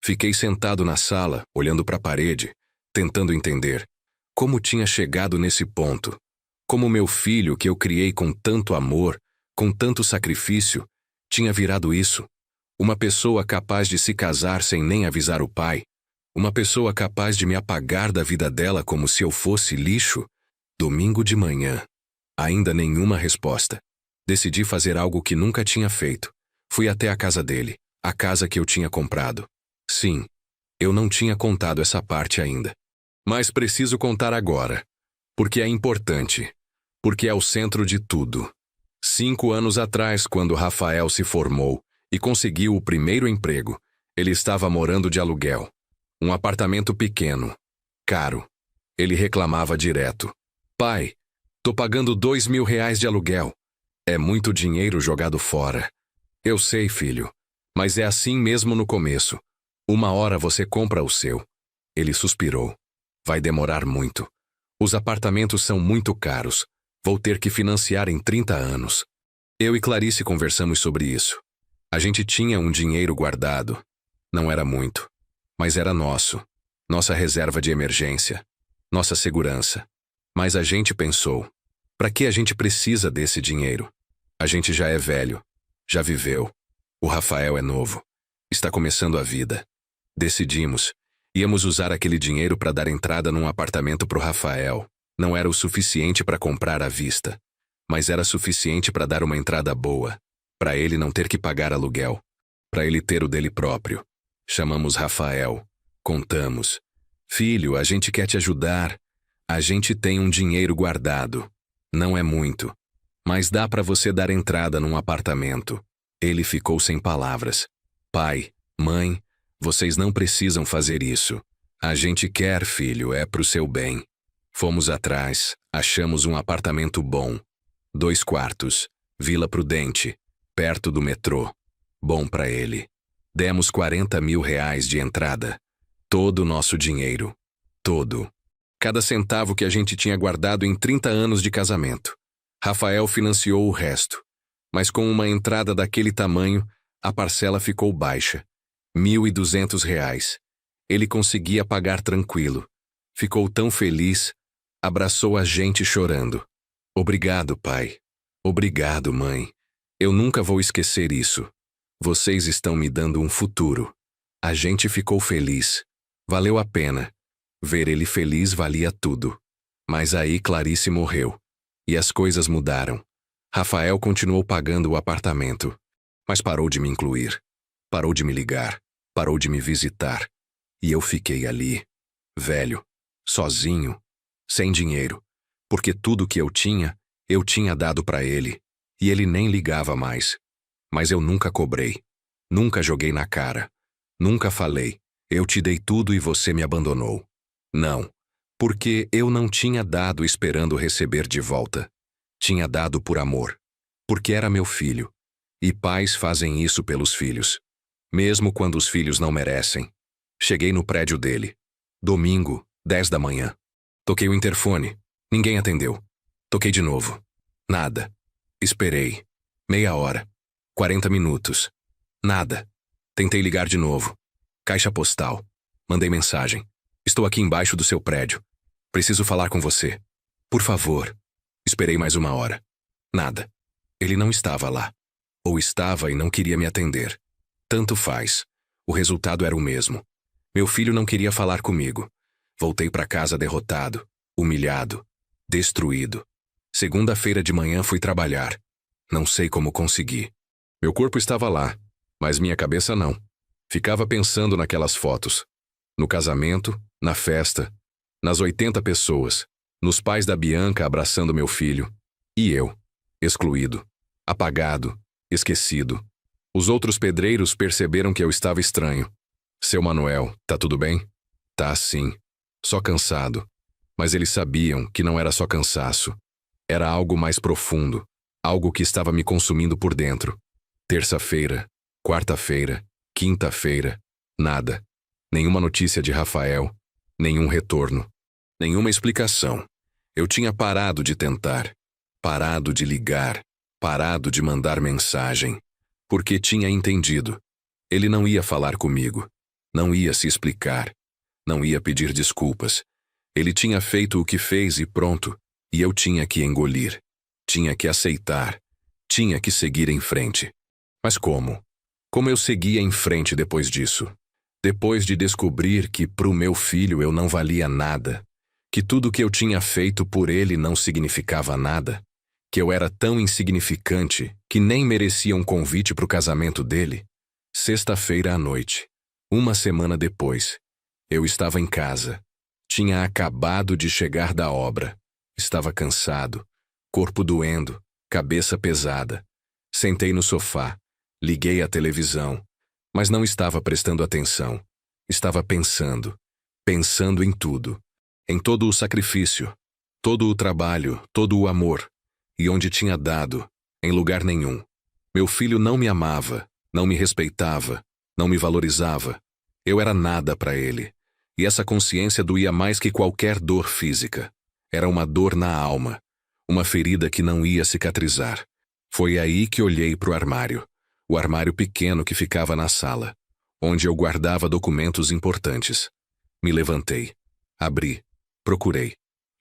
Fiquei sentado na sala, olhando para a parede, tentando entender como tinha chegado nesse ponto. Como meu filho, que eu criei com tanto amor, com tanto sacrifício, tinha virado isso. Uma pessoa capaz de se casar sem nem avisar o pai. Uma pessoa capaz de me apagar da vida dela como se eu fosse lixo. Domingo de manhã. Ainda nenhuma resposta. Decidi fazer algo que nunca tinha feito. Fui até a casa dele, a casa que eu tinha comprado. Sim, eu não tinha contado essa parte ainda. Mas preciso contar agora. Porque é importante. Porque é o centro de tudo. 5 anos atrás, quando Rafael se formou e conseguiu o primeiro emprego, ele estava morando de aluguel. Um apartamento pequeno. Caro. Ele reclamava direto. Pai, tô pagando R$ 2.000 de aluguel. É muito dinheiro jogado fora. Eu sei, filho. Mas é assim mesmo no começo. Uma hora você compra o seu. Ele suspirou. Vai demorar muito. Os apartamentos são muito caros. Vou ter que financiar em 30 anos. Eu e Clarice conversamos sobre isso. A gente tinha um dinheiro guardado. Não era muito. Mas era nosso. Nossa reserva de emergência. Nossa segurança. Mas a gente pensou. Para que a gente precisa desse dinheiro? A gente já é velho. Já viveu. O Rafael é novo. Está começando a vida. Decidimos. Íamos usar aquele dinheiro para dar entrada num apartamento pro Rafael. Não era o suficiente para comprar à vista. Mas era suficiente para dar uma entrada boa. Para ele não ter que pagar aluguel. Para ele ter o dele próprio. Chamamos Rafael. Contamos. Filho, a gente quer te ajudar. A gente tem um dinheiro guardado. Não é muito. Mas dá para você dar entrada num apartamento. Ele ficou sem palavras. Pai, mãe, vocês não precisam fazer isso. A gente quer, filho, é pro seu bem. Fomos atrás, achamos um apartamento bom. 2 quartos, Vila Prudente, perto do metrô. Bom para ele. Demos R$ 40.000 de entrada. Todo o nosso dinheiro. Todo. Cada centavo que a gente tinha guardado em 30 anos de casamento. Rafael financiou o resto. Mas com uma entrada daquele tamanho, a parcela ficou baixa. R$ 1.200. Ele conseguia pagar tranquilo. Ficou tão feliz. Abraçou a gente chorando. Obrigado, pai. Obrigado, mãe. Eu nunca vou esquecer isso. Vocês estão me dando um futuro. A gente ficou feliz. Valeu a pena. Ver ele feliz valia tudo. Mas aí Clarice morreu. E as coisas mudaram. Rafael continuou pagando o apartamento. Mas parou de me incluir. Parou de me ligar. Parou de me visitar. E eu fiquei ali. Velho. Sozinho. Sem dinheiro. Porque tudo que eu tinha dado para ele. E ele nem ligava mais. Mas eu nunca cobrei. Nunca joguei na cara. Nunca falei. Eu te dei tudo e você me abandonou. Não. Porque eu não tinha dado esperando receber de volta. Tinha dado por amor. Porque era meu filho. E pais fazem isso pelos filhos. Mesmo quando os filhos não merecem. Cheguei no prédio dele. Domingo, 10 da manhã. Toquei o interfone. Ninguém atendeu. Toquei de novo. Nada. Esperei. Meia hora. 40 minutos. Nada. Tentei ligar de novo. Caixa postal. Mandei mensagem. Estou aqui embaixo do seu prédio. Preciso falar com você. Por favor. Esperei mais 1 hora. Nada. Ele não estava lá. Ou estava e não queria me atender. Tanto faz. O resultado era o mesmo. Meu filho não queria falar comigo. Voltei para casa derrotado, humilhado, destruído. Segunda-feira de manhã fui trabalhar. Não sei como consegui. Meu corpo estava lá, mas minha cabeça não. Ficava pensando naquelas fotos. No casamento, na festa, nas 80 pessoas, nos pais da Bianca abraçando meu filho. E eu, excluído, apagado, esquecido. Os outros pedreiros perceberam que eu estava estranho. Seu Manuel, tá tudo bem? Tá sim. Só cansado. Mas eles sabiam que não era só cansaço. Era algo mais profundo. Algo que estava me consumindo por dentro. Terça-feira, quarta-feira, quinta-feira, nada. Nenhuma notícia de Rafael. Nenhum retorno. Nenhuma explicação. Eu tinha parado de tentar. Parado de ligar. Parado de mandar mensagem. porque tinha entendido. Ele não ia falar comigo, não ia se explicar, não ia pedir desculpas. Ele tinha feito o que fez e pronto, e eu tinha que engolir, tinha que aceitar, tinha que seguir em frente. Mas como? Como eu seguia em frente depois disso? Depois de descobrir que pro meu filho eu não valia nada, que tudo que eu tinha feito por ele não significava nada, que eu era tão insignificante que nem merecia um convite pro casamento dele. Sexta-feira à noite, uma semana depois, eu estava em casa. Tinha acabado de chegar da obra. Estava cansado, corpo doendo, cabeça pesada. Sentei no sofá, liguei a televisão, mas não estava prestando atenção. Estava pensando, pensando em tudo, em todo o sacrifício, todo o trabalho, todo o amor, e onde tinha dado, em lugar nenhum. Meu filho não me amava, não me respeitava, não me valorizava. Eu era nada para ele. E essa consciência doía mais que qualquer dor física. Era uma dor na alma, uma ferida que não ia cicatrizar. Foi aí que olhei para o armário pequeno que ficava na sala, onde eu guardava documentos importantes. Me levantei, abri, procurei.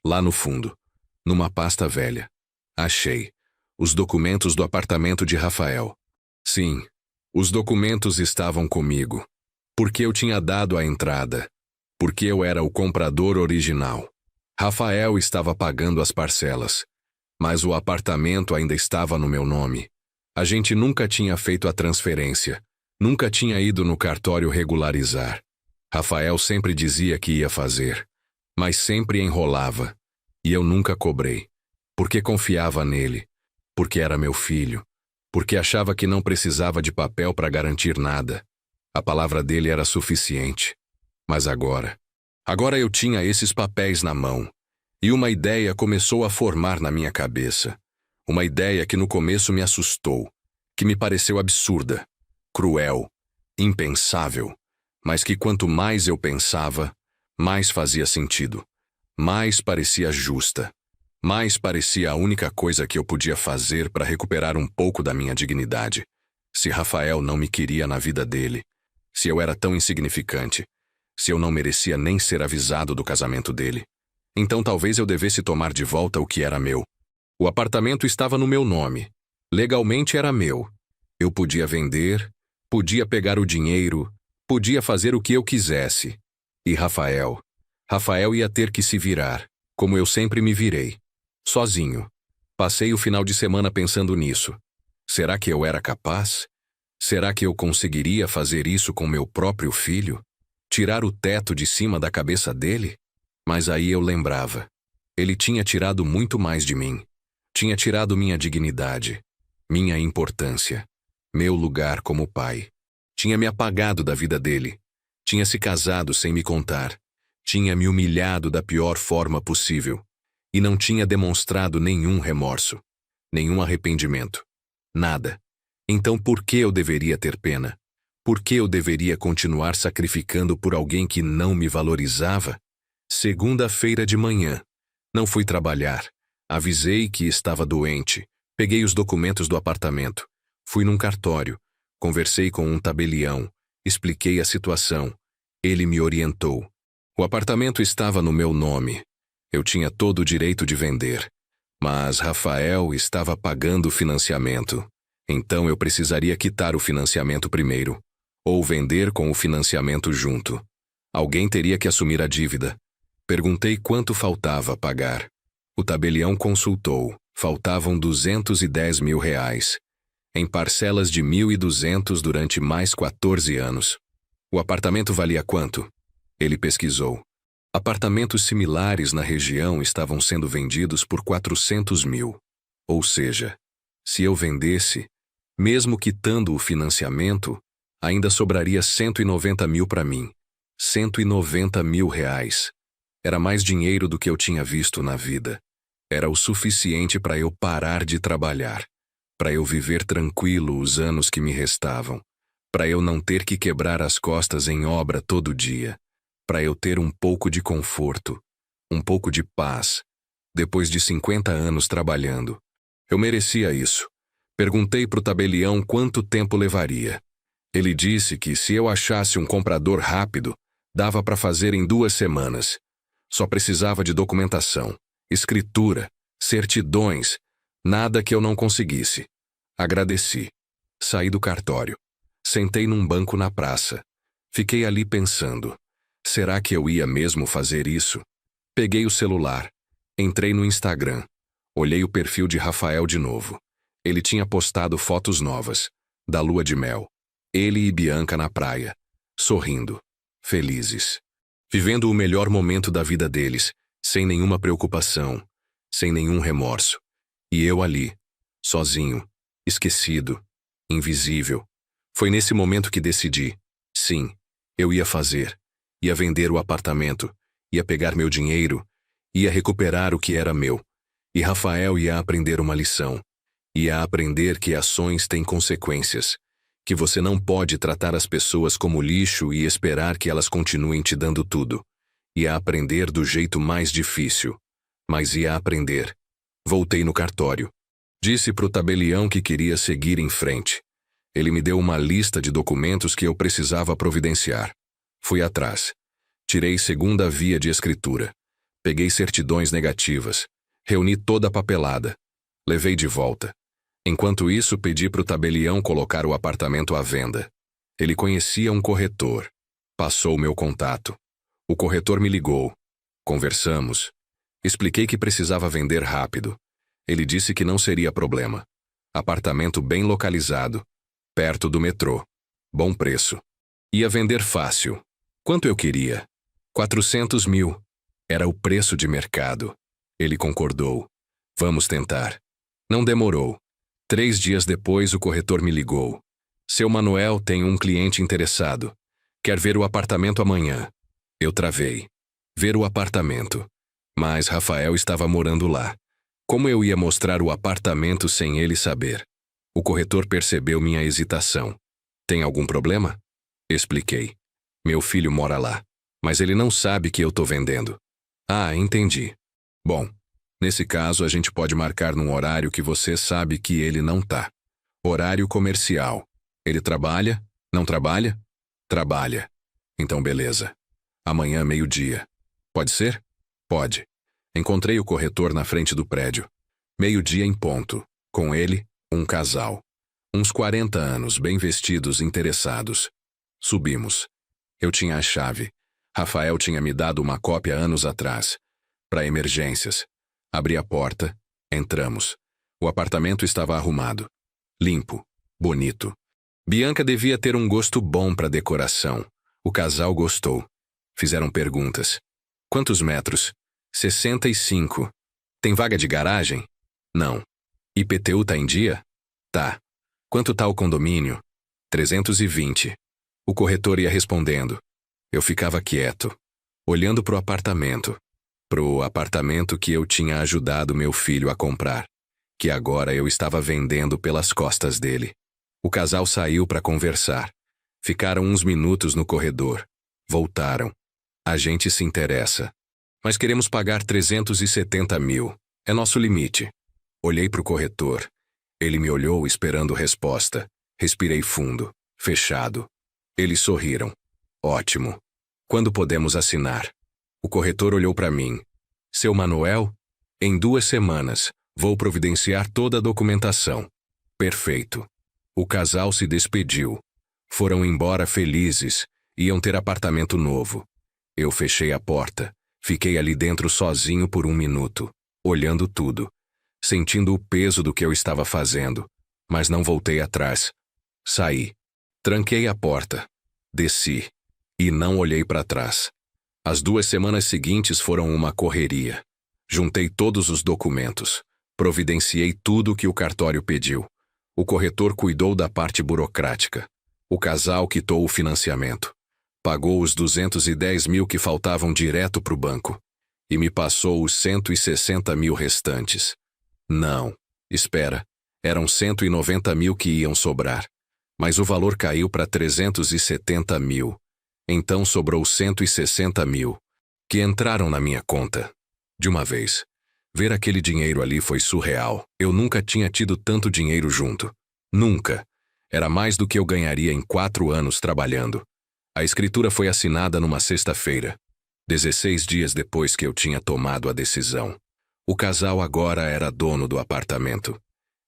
Lá no fundo, numa pasta velha, achei os documentos do apartamento de Rafael. Sim, os documentos estavam comigo, porque eu tinha dado a entrada. Porque eu era o comprador original. Rafael estava pagando as parcelas, mas o apartamento ainda estava no meu nome. A gente nunca tinha feito a transferência, nunca tinha ido no cartório regularizar. Rafael sempre dizia que ia fazer, mas sempre enrolava, e eu nunca cobrei, porque confiava nele, porque era meu filho, porque achava que não precisava de papel para garantir nada. A palavra dele era suficiente. Mas agora eu tinha esses papéis na mão, e uma ideia começou a formar na minha cabeça. Uma ideia que no começo me assustou, que me pareceu absurda, cruel, impensável, mas que quanto mais eu pensava, mais fazia sentido, mais parecia justa, mais parecia a única coisa que eu podia fazer para recuperar um pouco da minha dignidade. Se Rafael não me queria na vida dele, se eu era tão insignificante, se eu não merecia nem ser avisado do casamento dele, então talvez eu devesse tomar de volta o que era meu. O apartamento estava no meu nome. Legalmente era meu. Eu podia vender, podia pegar o dinheiro, podia fazer o que eu quisesse. E Rafael ia ter que se virar, como eu sempre me virei. Sozinho. Passei o final de semana pensando nisso. Será que eu era capaz? Será que eu conseguiria fazer isso com meu próprio filho? Tirar o teto de cima da cabeça dele? Mas aí eu lembrava. Ele tinha tirado muito mais de mim. Tinha tirado minha dignidade, minha importância, meu lugar como pai. Tinha me apagado da vida dele. Tinha se casado sem me contar. Tinha me humilhado da pior forma possível. E não tinha demonstrado nenhum remorso, nenhum arrependimento. Nada. Então por que eu deveria ter pena? Por que eu deveria continuar sacrificando por alguém que não me valorizava? Segunda-feira de manhã. Não fui trabalhar. Avisei que estava doente. Peguei os documentos do apartamento. Fui num cartório. Conversei com um tabelião. Expliquei a situação. Ele me orientou. O apartamento estava no meu nome. Eu tinha todo o direito de vender. Mas Rafael estava pagando o financiamento. Então eu precisaria quitar o financiamento primeiro. Ou vender com o financiamento junto. Alguém teria que assumir a dívida. Perguntei quanto faltava pagar. O tabelião consultou. Faltavam R$210 mil, em parcelas de 1.200 durante mais 14 anos. O apartamento valia quanto? Ele pesquisou. Apartamentos similares na região estavam sendo vendidos por 400 mil. Ou seja, se eu vendesse, mesmo quitando o financiamento, ainda sobraria 190 mil para mim. 190 mil reais. Era mais dinheiro do que eu tinha visto na vida. Era o suficiente para eu parar de trabalhar, para eu viver tranquilo os anos que me restavam, para eu não ter que quebrar as costas em obra todo dia, para eu ter um pouco de conforto, um pouco de paz, depois de 50 anos trabalhando. Eu merecia isso. Perguntei pro tabelião quanto tempo levaria. Ele disse que se eu achasse um comprador rápido, dava para fazer em 2 semanas. Só precisava de documentação, escritura, certidões, nada que eu não conseguisse. Agradeci. Saí do cartório. Sentei num banco na praça. Fiquei ali pensando. Será que eu ia mesmo fazer isso? Peguei o celular. Entrei no Instagram. Olhei o perfil de Rafael de novo. Ele tinha postado fotos novas, da lua de mel. Ele e Bianca na praia, sorrindo, felizes. Vivendo o melhor momento da vida deles, sem nenhuma preocupação, sem nenhum remorso. E eu ali, sozinho, esquecido, invisível. Foi nesse momento que decidi. Sim, eu ia fazer. Ia vender o apartamento, ia pegar meu dinheiro, ia recuperar o que era meu. E Rafael ia aprender uma lição. Ia aprender que ações têm consequências, que você não pode tratar as pessoas como lixo e esperar que elas continuem te dando tudo. Ia aprender do jeito mais difícil, mas ia aprender. Voltei no cartório. Disse pro tabelião que queria seguir em frente. Ele me deu uma lista de documentos que eu precisava providenciar. Fui atrás. Tirei segunda via de escritura. Peguei certidões negativas. Reuni toda a papelada. Levei de volta. Enquanto isso, pedi pro tabelião colocar o apartamento à venda. Ele conhecia um corretor. Passou o meu contato. O corretor me ligou. Conversamos. Expliquei que precisava vender rápido. Ele disse que não seria problema. Apartamento bem localizado. Perto do metrô. Bom preço. Ia vender fácil. Quanto eu queria? 400 mil. Era o preço de mercado. Ele concordou. Vamos tentar. Não demorou. 3 dias depois, o corretor me ligou. Seu Manuel tem um cliente interessado. Quer ver o apartamento amanhã. Eu travei. Ver o apartamento. Mas Rafael estava morando lá. Como eu ia mostrar o apartamento sem ele saber? O corretor percebeu minha hesitação. Tem algum problema? Expliquei. Meu filho mora lá, mas ele não sabe que eu tô vendendo. Ah, entendi. Bom, nesse caso a gente pode marcar num horário que você sabe que ele não tá. Horário comercial. Ele trabalha? Não trabalha? Trabalha. Então beleza. Amanhã, meio-dia. Pode ser? Pode. Encontrei o corretor na frente do prédio. Meio-dia em ponto. Com ele, um casal. Uns 40 anos, bem vestidos, interessados. Subimos. Eu tinha a chave. Rafael tinha me dado uma cópia anos atrás. Para emergências. Abri a porta. Entramos. O apartamento estava arrumado. Limpo. Bonito. Bianca devia ter um gosto bom para decoração. O casal gostou. Fizeram perguntas. Quantos metros? 65. Tem vaga de garagem? Não. IPTU tá em dia? Tá. Quanto tá o condomínio? 320. O corretor ia respondendo. Eu ficava quieto, olhando pro apartamento que eu tinha ajudado meu filho a comprar, que agora eu estava vendendo pelas costas dele. O casal saiu para conversar. Ficaram uns minutos no corredor. Voltaram. A gente se interessa. Mas queremos pagar 370 mil. É nosso limite. Olhei pro corretor. Ele me olhou esperando resposta. Respirei fundo. Fechado. Eles sorriram. Ótimo. Quando podemos assinar? O corretor olhou para mim. Seu Manuel? Em 2 semanas. Vou providenciar toda a documentação. Perfeito. O casal se despediu. Foram embora felizes. Iam ter apartamento novo. Eu fechei a porta. Fiquei ali dentro sozinho por 1 minuto, olhando tudo, sentindo o peso do que eu estava fazendo, mas não voltei atrás. Saí. Tranquei a porta. Desci. E não olhei para trás. As 2 semanas seguintes foram uma correria. Juntei todos os documentos. Providenciei tudo o que o cartório pediu. O corretor cuidou da parte burocrática. O casal quitou o financiamento. Pagou os 210 mil que faltavam direto para o banco. E me passou os 160 mil restantes. Não. Espera. Eram 190 mil que iam sobrar. Mas o valor caiu para 370 mil. Então sobrou 160 mil, que entraram na minha conta. De uma vez. Ver aquele dinheiro ali foi surreal. Eu nunca tinha tido tanto dinheiro junto. Nunca. Era mais do que eu ganharia em 4 anos trabalhando. A escritura foi assinada numa sexta-feira, 16 dias depois que eu tinha tomado a decisão. O casal agora era dono do apartamento.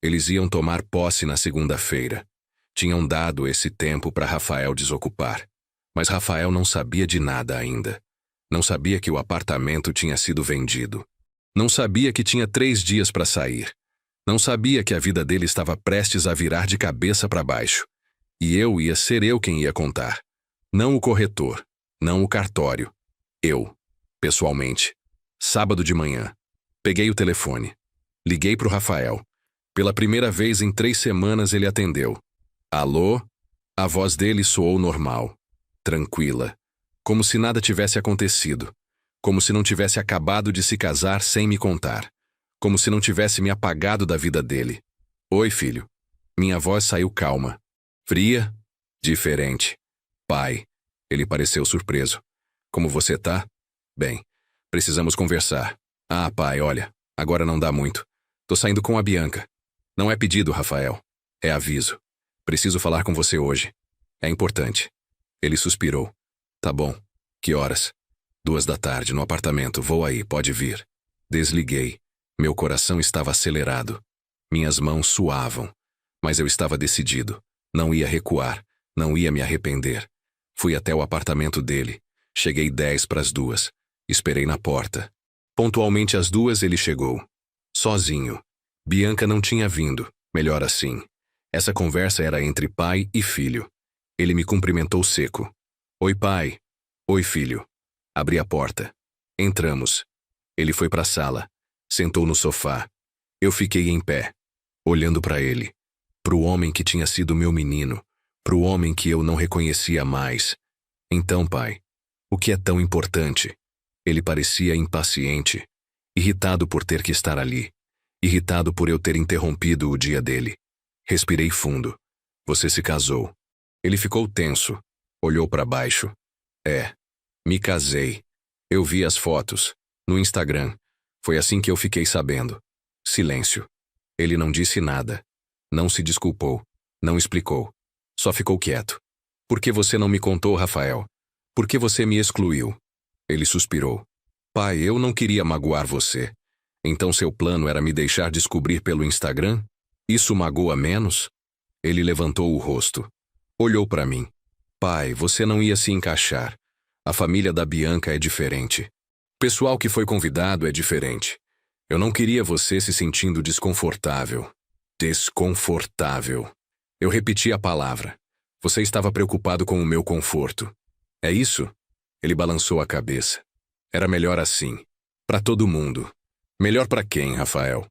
Eles iam tomar posse na segunda-feira. Tinham dado esse tempo para Rafael desocupar. Mas Rafael não sabia de nada ainda. Não sabia que o apartamento tinha sido vendido. Não sabia que tinha 3 dias para sair. Não sabia que a vida dele estava prestes a virar de cabeça para baixo. E eu ia ser eu quem ia contar. Não o corretor, não o cartório. Eu, pessoalmente. Sábado de manhã. Peguei o telefone. Liguei pro Rafael. Pela primeira vez em 3 semanas ele atendeu. Alô? A voz dele soou normal. Tranquila. Como se nada tivesse acontecido. Como se não tivesse acabado de se casar sem me contar. Como se não tivesse me apagado da vida dele. Oi, filho. Minha voz saiu calma. Fria? Diferente. Pai. Ele pareceu surpreso. Como você tá? Bem, precisamos conversar. Ah, pai, olha, agora não dá muito. Tô saindo com a Bianca. Não é pedido, Rafael. É aviso. Preciso falar com você hoje. É importante. Ele suspirou. Tá bom. Que horas? 2 da tarde, no apartamento. Vou aí, pode vir. Desliguei. Meu coração estava acelerado. Minhas mãos suavam. Mas eu estava decidido. Não ia recuar. Não ia me arrepender. Fui até o apartamento dele. Cheguei 1:50. Esperei na porta. Pontualmente às 2 ele chegou. Sozinho. Bianca não tinha vindo. Melhor assim. Essa conversa era entre pai e filho. Ele me cumprimentou seco. Oi, pai. Oi, filho. Abri a porta. Entramos. Ele foi para a sala. Sentou no sofá. Eu fiquei em pé, olhando para ele. Pro homem que tinha sido meu menino. Pro homem que eu não reconhecia mais. Então, pai, o que é tão importante? Ele parecia impaciente. Irritado por ter que estar ali. Irritado por eu ter interrompido o dia dele. Respirei fundo. Você se casou. Ele ficou tenso. Olhou para baixo. É. Me casei. Eu vi as fotos. No Instagram. Foi assim que eu fiquei sabendo. Silêncio. Ele não disse nada. Não se desculpou. Não explicou. Só ficou quieto. Por que você não me contou, Rafael? Por que você me excluiu? Ele suspirou. Pai, eu não queria magoar você. Então seu plano era me deixar descobrir pelo Instagram? Isso magoa menos? Ele levantou o rosto. Olhou para mim. Pai, você não ia se encaixar. A família da Bianca é diferente. O pessoal que foi convidado é diferente. Eu não queria você se sentindo desconfortável. Desconfortável. Eu repeti a palavra. Você estava preocupado com o meu conforto. É isso? Ele balançou a cabeça. Era melhor assim. Para todo mundo. Melhor para quem, Rafael?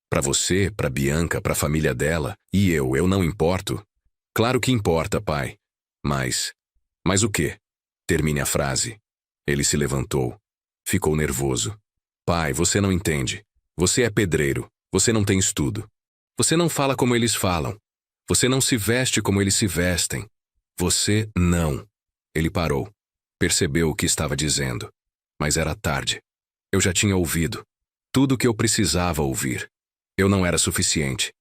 Para você, para Bianca, para a família dela. E eu não importo? Claro que importa, pai. Mas o quê? Termine a frase. Ele se levantou. Ficou nervoso. Pai, você não entende. Você é pedreiro. Você não tem estudo. Você não fala como eles falam. Você não se veste como eles se vestem. Você não. Ele parou. Percebeu o que estava dizendo. Mas era tarde. Eu já tinha ouvido. Tudo o que eu precisava ouvir. Eu não era suficiente.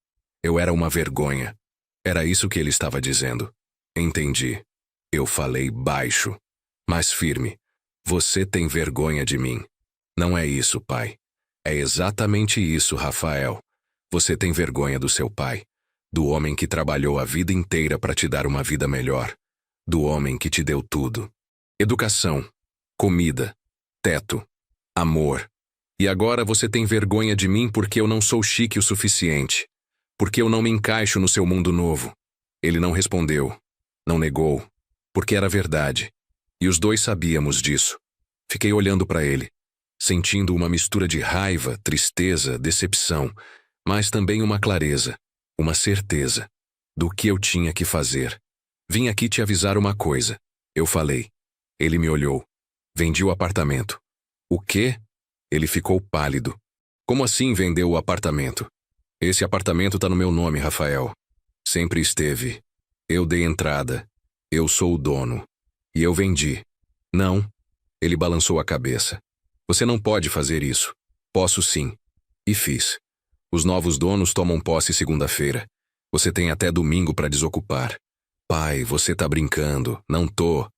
Eu era uma vergonha. Era isso que ele estava dizendo. Entendi. Eu falei baixo, mas firme. Você tem vergonha de mim. Não é isso, pai. É exatamente isso, Rafael. Você tem vergonha do seu pai. Do homem que trabalhou a vida inteira para te dar uma vida melhor. Do homem que te deu tudo. Educação, comida, teto, amor. E agora você tem vergonha de mim porque eu não sou chique o suficiente. Porque eu não me encaixo no seu mundo novo. Ele não respondeu. Não negou. Porque era verdade. E os dois sabíamos disso. Fiquei olhando para ele, sentindo uma mistura de raiva, tristeza, decepção, mas também uma clareza, uma certeza do que eu tinha que fazer. Vim aqui te avisar uma coisa. Eu falei. Ele me olhou. Vendi o apartamento. O quê? Ele ficou pálido. Como assim vendeu o apartamento? Esse apartamento tá no meu nome, Rafael. Sempre esteve. Eu dei entrada. Eu sou o dono. E eu vendi. Não. Ele balançou a cabeça. Você não pode fazer isso. Posso sim. E fiz. Os novos donos tomam posse segunda-feira. Você tem até domingo para desocupar. Pai, você tá brincando. Não tô.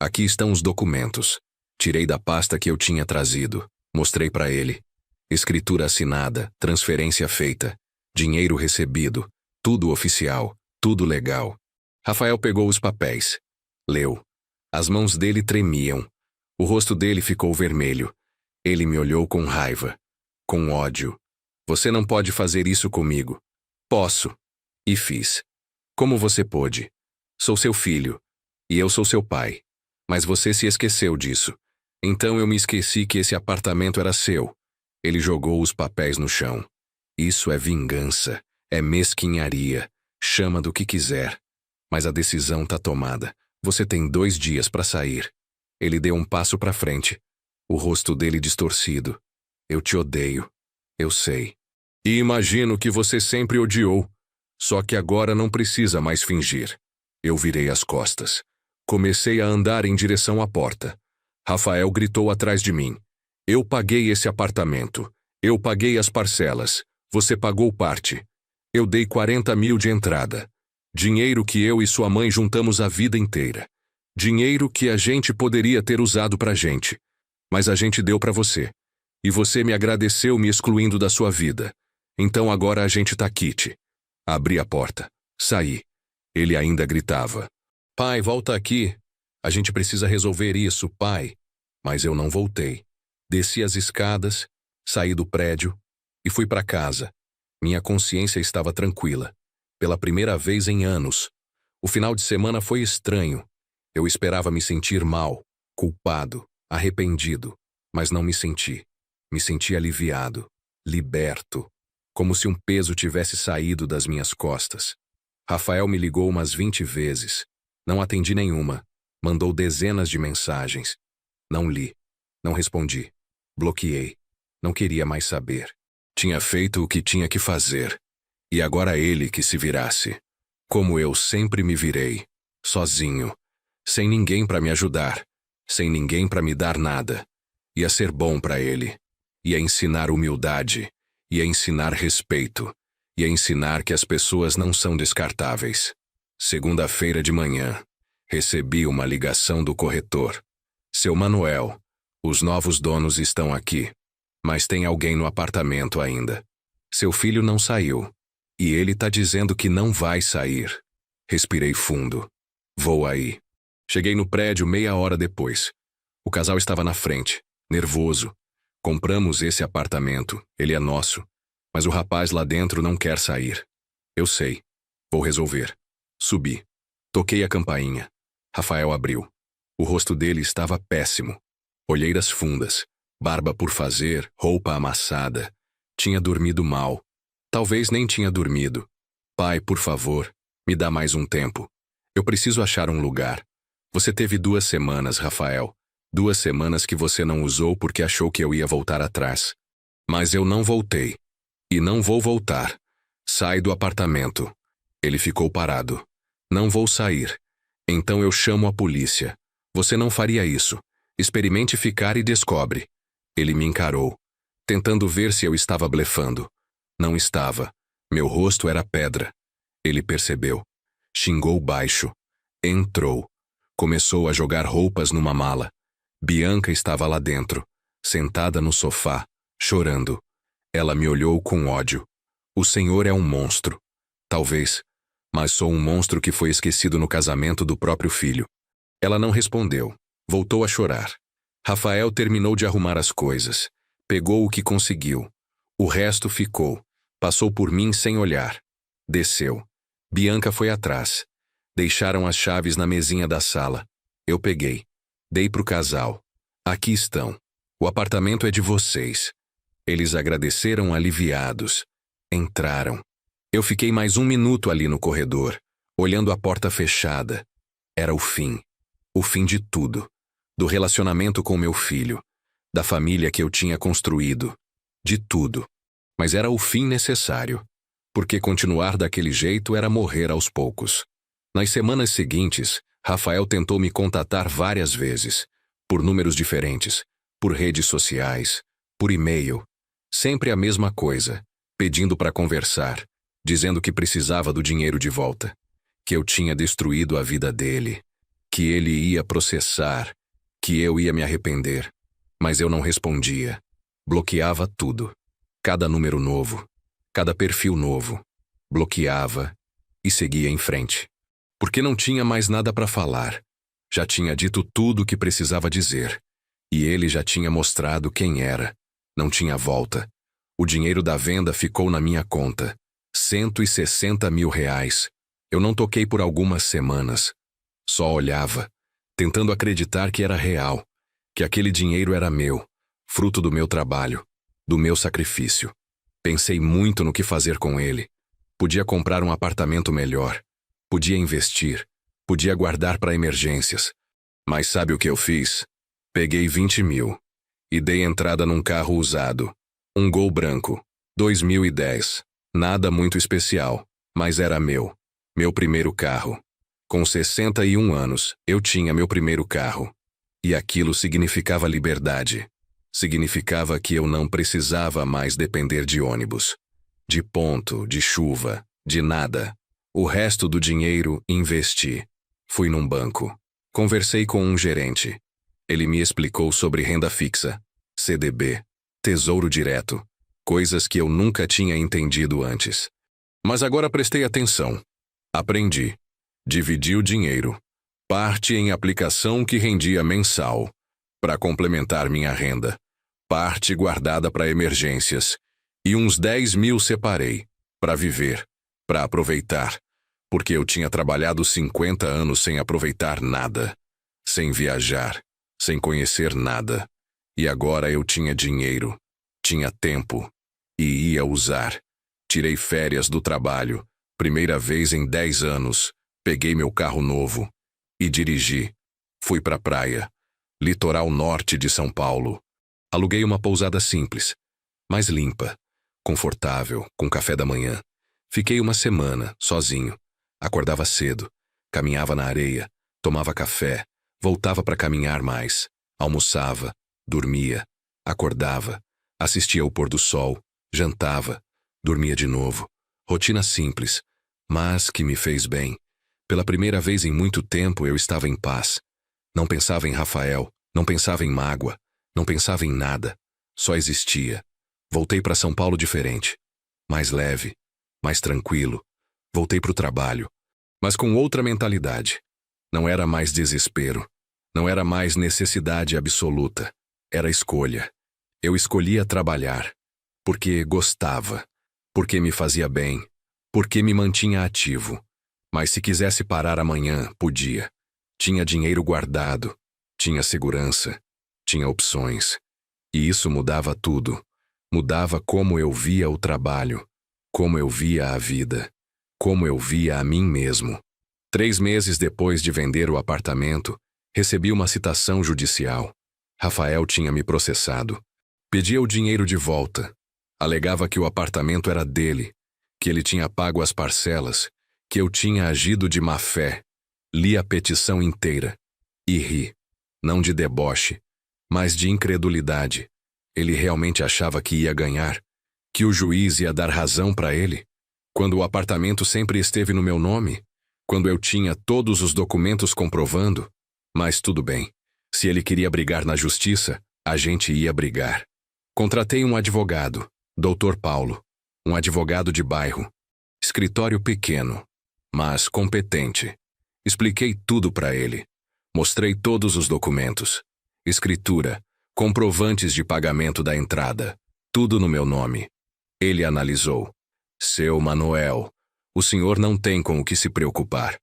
Aqui estão os documentos. Tirei da pasta que eu tinha trazido. Mostrei para ele. Escritura assinada, transferência feita, dinheiro recebido, tudo oficial, tudo legal. Rafael pegou os papéis. Leu. As mãos dele tremiam. O rosto dele ficou vermelho. Ele me olhou com raiva, com ódio. Você não pode fazer isso comigo. Posso. E fiz. Como você pôde? Sou seu filho. E eu sou seu pai. Mas você se esqueceu disso. Então eu me esqueci que esse apartamento era seu. Ele jogou os papéis no chão. Isso é vingança. É mesquinharia. Chama do que quiser. Mas a decisão tá tomada. Você tem 2 dias para sair. Ele deu um passo para frente. O rosto dele distorcido. Eu te odeio. Eu sei. E imagino que você sempre odiou. Só que agora não precisa mais fingir. Eu virei as costas. Comecei a andar em direção à porta. Rafael gritou atrás de mim. Eu paguei esse apartamento. Eu paguei as parcelas. Você pagou parte. Eu dei 40 mil de entrada. Dinheiro que eu e sua mãe juntamos a vida inteira. Dinheiro que a gente poderia ter usado pra gente. Mas a gente deu pra você. E você me agradeceu me excluindo da sua vida. Então agora a gente tá quite. Abri a porta. Saí. Ele ainda gritava. Pai, volta aqui. A gente precisa resolver isso, pai. Mas eu não voltei. Desci as escadas, saí do prédio e fui para casa. Minha consciência estava tranquila. Pela primeira vez em anos. O final de semana foi estranho. Eu esperava me sentir mal, culpado, arrependido, mas não me senti. Me senti aliviado, liberto, como se um peso tivesse saído das minhas costas. Rafael me ligou umas 20 vezes. Não atendi nenhuma. Mandou dezenas de mensagens. Não li. Não respondi. Bloqueei. Não queria mais saber. Tinha feito o que tinha que fazer. E agora ele que se virasse. Como eu sempre me virei. Sozinho. Sem ninguém para me ajudar. Sem ninguém para me dar nada. Ia ser bom para ele. Ia ensinar humildade. Ia ensinar respeito. Ia ensinar que as pessoas não são descartáveis. Segunda-feira de manhã. Recebi uma ligação do corretor. Seu Manuel, os novos donos estão aqui. Mas tem alguém no apartamento ainda. Seu filho não saiu. E ele tá dizendo que não vai sair. Respirei fundo. Vou aí. Cheguei no prédio meia hora depois. O casal estava na frente, nervoso. Compramos esse apartamento, ele é nosso. Mas o rapaz lá dentro não quer sair. Eu sei. Vou resolver. Subi. Toquei a campainha. Rafael abriu. O rosto dele estava péssimo. Olheiras fundas, barba por fazer, roupa amassada. Tinha dormido mal. Talvez nem tinha dormido. Pai, por favor, me dá mais um tempo. Eu preciso achar um lugar. Você teve 2 semanas, Rafael. 2 semanas que você não usou porque achou que eu ia voltar atrás. Mas eu não voltei. E não vou voltar. Sai do apartamento. Ele ficou parado. Não vou sair. Então eu chamo a polícia. Você não faria isso. Experimente ficar e descobre. Ele me encarou, tentando ver se eu estava blefando. Não estava. Meu rosto era pedra. Ele percebeu. Xingou baixo. Entrou. Começou a jogar roupas numa mala. Bianca estava lá dentro, sentada no sofá, chorando. Ela me olhou com ódio. O senhor é um monstro. Talvez. Mas sou um monstro que foi esquecido no casamento do próprio filho. Ela não respondeu. Voltou a chorar. Rafael terminou de arrumar as coisas. Pegou o que conseguiu. O resto ficou. Passou por mim sem olhar. Desceu. Bianca foi atrás. Deixaram as chaves na mesinha da sala. Eu peguei. Dei pro casal. Aqui estão. O apartamento é de vocês. Eles agradeceram aliviados. Entraram. Eu fiquei mais 1 minuto ali no corredor, olhando a porta fechada. Era o fim. O fim de tudo. Do relacionamento com meu filho. Da família que eu tinha construído. De tudo. Mas era o fim necessário. Porque continuar daquele jeito era morrer aos poucos. Nas semanas seguintes, Rafael tentou me contatar várias vezes. Por números diferentes. Por redes sociais. Por e-mail. Sempre a mesma coisa, pedindo para conversar, dizendo que precisava do dinheiro de volta, que eu tinha destruído a vida dele, que ele ia processar, que eu ia me arrepender. Mas eu não respondia. Bloqueava tudo. Cada número novo, cada perfil novo. Bloqueava e seguia em frente. Porque não tinha mais nada para falar. Já tinha dito tudo o que precisava dizer. E ele já tinha mostrado quem era. Não tinha volta. O dinheiro da venda ficou na minha conta. 160 mil reais. Eu não toquei por algumas semanas. Só olhava, tentando acreditar que era real, que aquele dinheiro era meu, fruto do meu trabalho, do meu sacrifício. Pensei muito no que fazer com ele. Podia comprar um apartamento melhor. Podia investir. Podia guardar para emergências. Mas sabe o que eu fiz? Peguei 20 mil e dei entrada num carro usado. Um Gol branco, 2010. Nada muito especial, mas era meu. Meu primeiro carro. Com 61 anos, eu tinha meu primeiro carro. E aquilo significava liberdade. Significava que eu não precisava mais depender de ônibus, de ponto, de chuva, de nada. O resto do dinheiro investi. Fui num banco. Conversei com um gerente. Ele me explicou sobre renda fixa, CDB, tesouro direto, coisas que eu nunca tinha entendido antes. Mas agora prestei atenção. Aprendi. Dividi o dinheiro. Parte em aplicação que rendia mensal, para complementar minha renda. Parte guardada para emergências. E uns 10 mil separei, para viver, para aproveitar. Porque eu tinha trabalhado 50 anos sem aproveitar nada. Sem viajar, sem conhecer nada. E agora eu tinha dinheiro, tinha tempo, e ia usar. Tirei férias do trabalho, primeira vez em 10 anos, peguei meu carro novo e dirigi. Fui pra praia, litoral norte de São Paulo. Aluguei uma pousada simples, mas limpa, confortável, com café da manhã. Fiquei uma semana, sozinho. Acordava cedo, caminhava na areia, tomava café, voltava para caminhar mais, almoçava, dormia, acordava, assistia ao pôr do sol, jantava, dormia de novo. Rotina simples, mas que me fez bem. Pela primeira vez em muito tempo eu estava em paz. Não pensava em Rafael, não pensava em mágoa, não pensava em nada. Só existia. Voltei para São Paulo diferente. Mais leve, mais tranquilo. Voltei para o trabalho, mas com outra mentalidade. Não era mais desespero. Não era mais necessidade absoluta. Era escolha. Eu escolhia trabalhar. Porque gostava. Porque me fazia bem. Porque me mantinha ativo. Mas se quisesse parar amanhã, podia. Tinha dinheiro guardado. Tinha segurança. Tinha opções. E isso mudava tudo. Mudava como eu via o trabalho. Como eu via a vida. Como eu via a mim mesmo. 3 meses depois de vender o apartamento, recebi uma citação judicial. Rafael tinha me processado. Pedia o dinheiro de volta. Alegava que o apartamento era dele, que ele tinha pago as parcelas, que eu tinha agido de má fé. Li a petição inteira e ri. Não de deboche, mas de incredulidade. Ele realmente achava que ia ganhar? Que o juiz ia dar razão para ele? Quando o apartamento sempre esteve no meu nome? Quando eu tinha todos os documentos comprovando? Mas tudo bem. Se ele queria brigar na justiça, a gente ia brigar. Contratei um advogado, Dr. Paulo, um advogado de bairro. Escritório pequeno, mas competente. Expliquei tudo para ele. Mostrei todos os documentos. Escritura, comprovantes de pagamento da entrada. Tudo no meu nome. Ele analisou. Seu Manuel, o senhor não tem com o que se preocupar.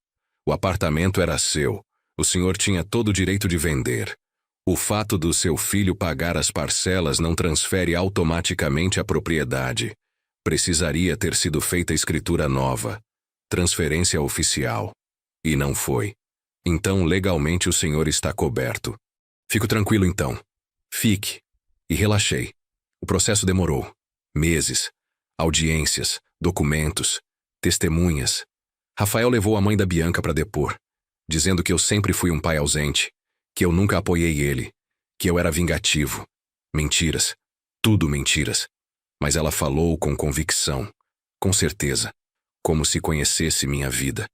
O apartamento era seu. O senhor tinha todo o direito de vender. O fato do seu filho pagar as parcelas não transfere automaticamente a propriedade. Precisaria ter sido feita escritura nova. Transferência oficial. E não foi. Então, legalmente, o senhor está coberto. Fico tranquilo, então. Fique. E relaxei. O processo demorou. Meses. Audiências, documentos, testemunhas. Rafael levou a mãe da Bianca para depor, dizendo que eu sempre fui um pai ausente, que eu nunca apoiei ele, que eu era vingativo. Mentiras. Tudo mentiras. Mas ela falou com convicção, com certeza, como se conhecesse minha vida,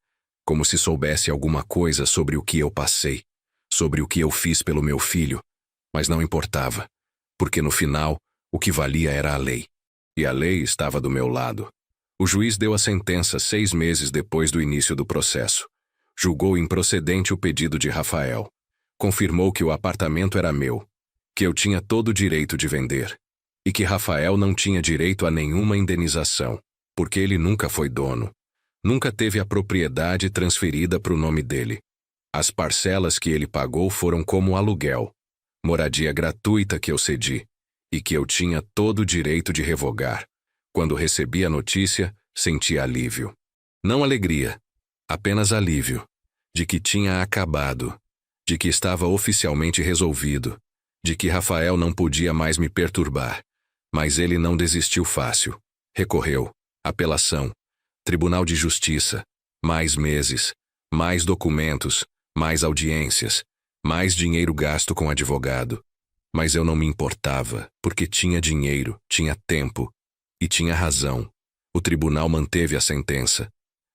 como se soubesse alguma coisa sobre o que eu passei, sobre o que eu fiz pelo meu filho, mas não importava, porque no final, o que valia era a lei. E a lei estava do meu lado. O juiz deu a sentença 6 meses depois do início do processo. Julgou improcedente o pedido de Rafael. Confirmou que o apartamento era meu, que eu tinha todo o direito de vender, e que Rafael não tinha direito a nenhuma indenização, porque ele nunca foi dono. Nunca teve a propriedade transferida para o nome dele. As parcelas que ele pagou foram como aluguel, moradia gratuita que eu cedi, e que eu tinha todo o direito de revogar. Quando recebi a notícia, senti alívio. Não alegria, apenas alívio, de que tinha acabado, de que estava oficialmente resolvido, de que Rafael não podia mais me perturbar. Mas ele não desistiu fácil. Recorreu, apelação, Tribunal de Justiça, mais meses, mais documentos, mais audiências, mais dinheiro gasto com advogado. Mas eu não me importava, porque tinha dinheiro, tinha tempo e tinha razão. O tribunal manteve a sentença.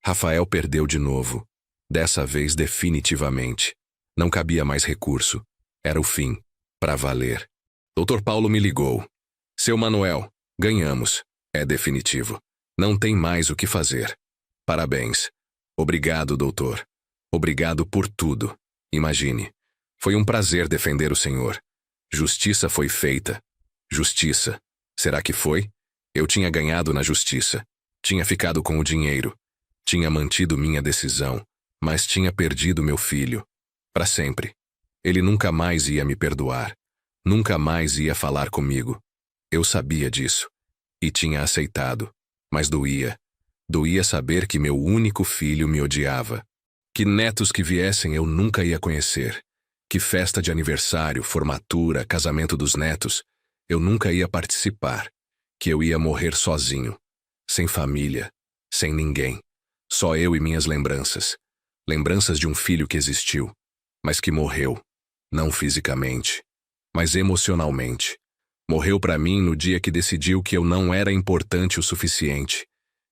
Rafael perdeu de novo. Dessa vez definitivamente. Não cabia mais recurso. Era o fim. Para valer. Dr. Paulo me ligou. Seu Manuel, ganhamos. É definitivo. Não tem mais o que fazer. Parabéns. Obrigado, doutor. Obrigado por tudo. Imagine. Foi um prazer defender o senhor. Justiça foi feita. Justiça. Será que foi? Eu tinha ganhado na justiça. Tinha ficado com o dinheiro. Tinha mantido minha decisão. Mas tinha perdido meu filho. Para sempre. Ele nunca mais ia me perdoar. Nunca mais ia falar comigo. Eu sabia disso. E tinha aceitado. Mas doía. Doía saber que meu único filho me odiava. Que netos que viessem eu nunca ia conhecer. Que festa de aniversário, formatura, casamento dos netos, eu nunca ia participar. Que eu ia morrer sozinho. Sem família. Sem ninguém. Só eu e minhas lembranças. Lembranças de um filho que existiu, mas que morreu. Não fisicamente, mas emocionalmente. Morreu para mim no dia que decidiu que eu não era importante o suficiente.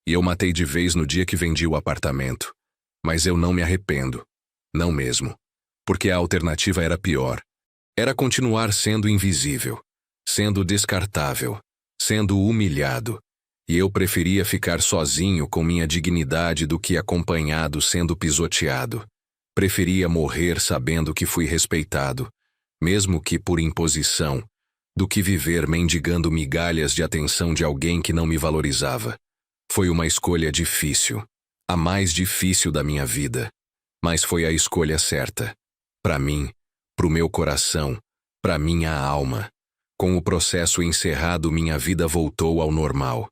E eu matei de vez no dia que vendi o apartamento. Mas eu não me arrependo. Não mesmo. Porque a alternativa era pior. Era continuar sendo invisível, sendo descartável, sendo humilhado. E eu preferia ficar sozinho com minha dignidade do que acompanhado sendo pisoteado. Preferia morrer sabendo que fui respeitado, mesmo que por imposição, do que viver mendigando migalhas de atenção de alguém que não me valorizava. Foi uma escolha difícil, a mais difícil da minha vida. Mas foi a escolha certa. Para mim, pro meu coração, pra minha alma. Com o processo encerrado, minha vida voltou ao normal.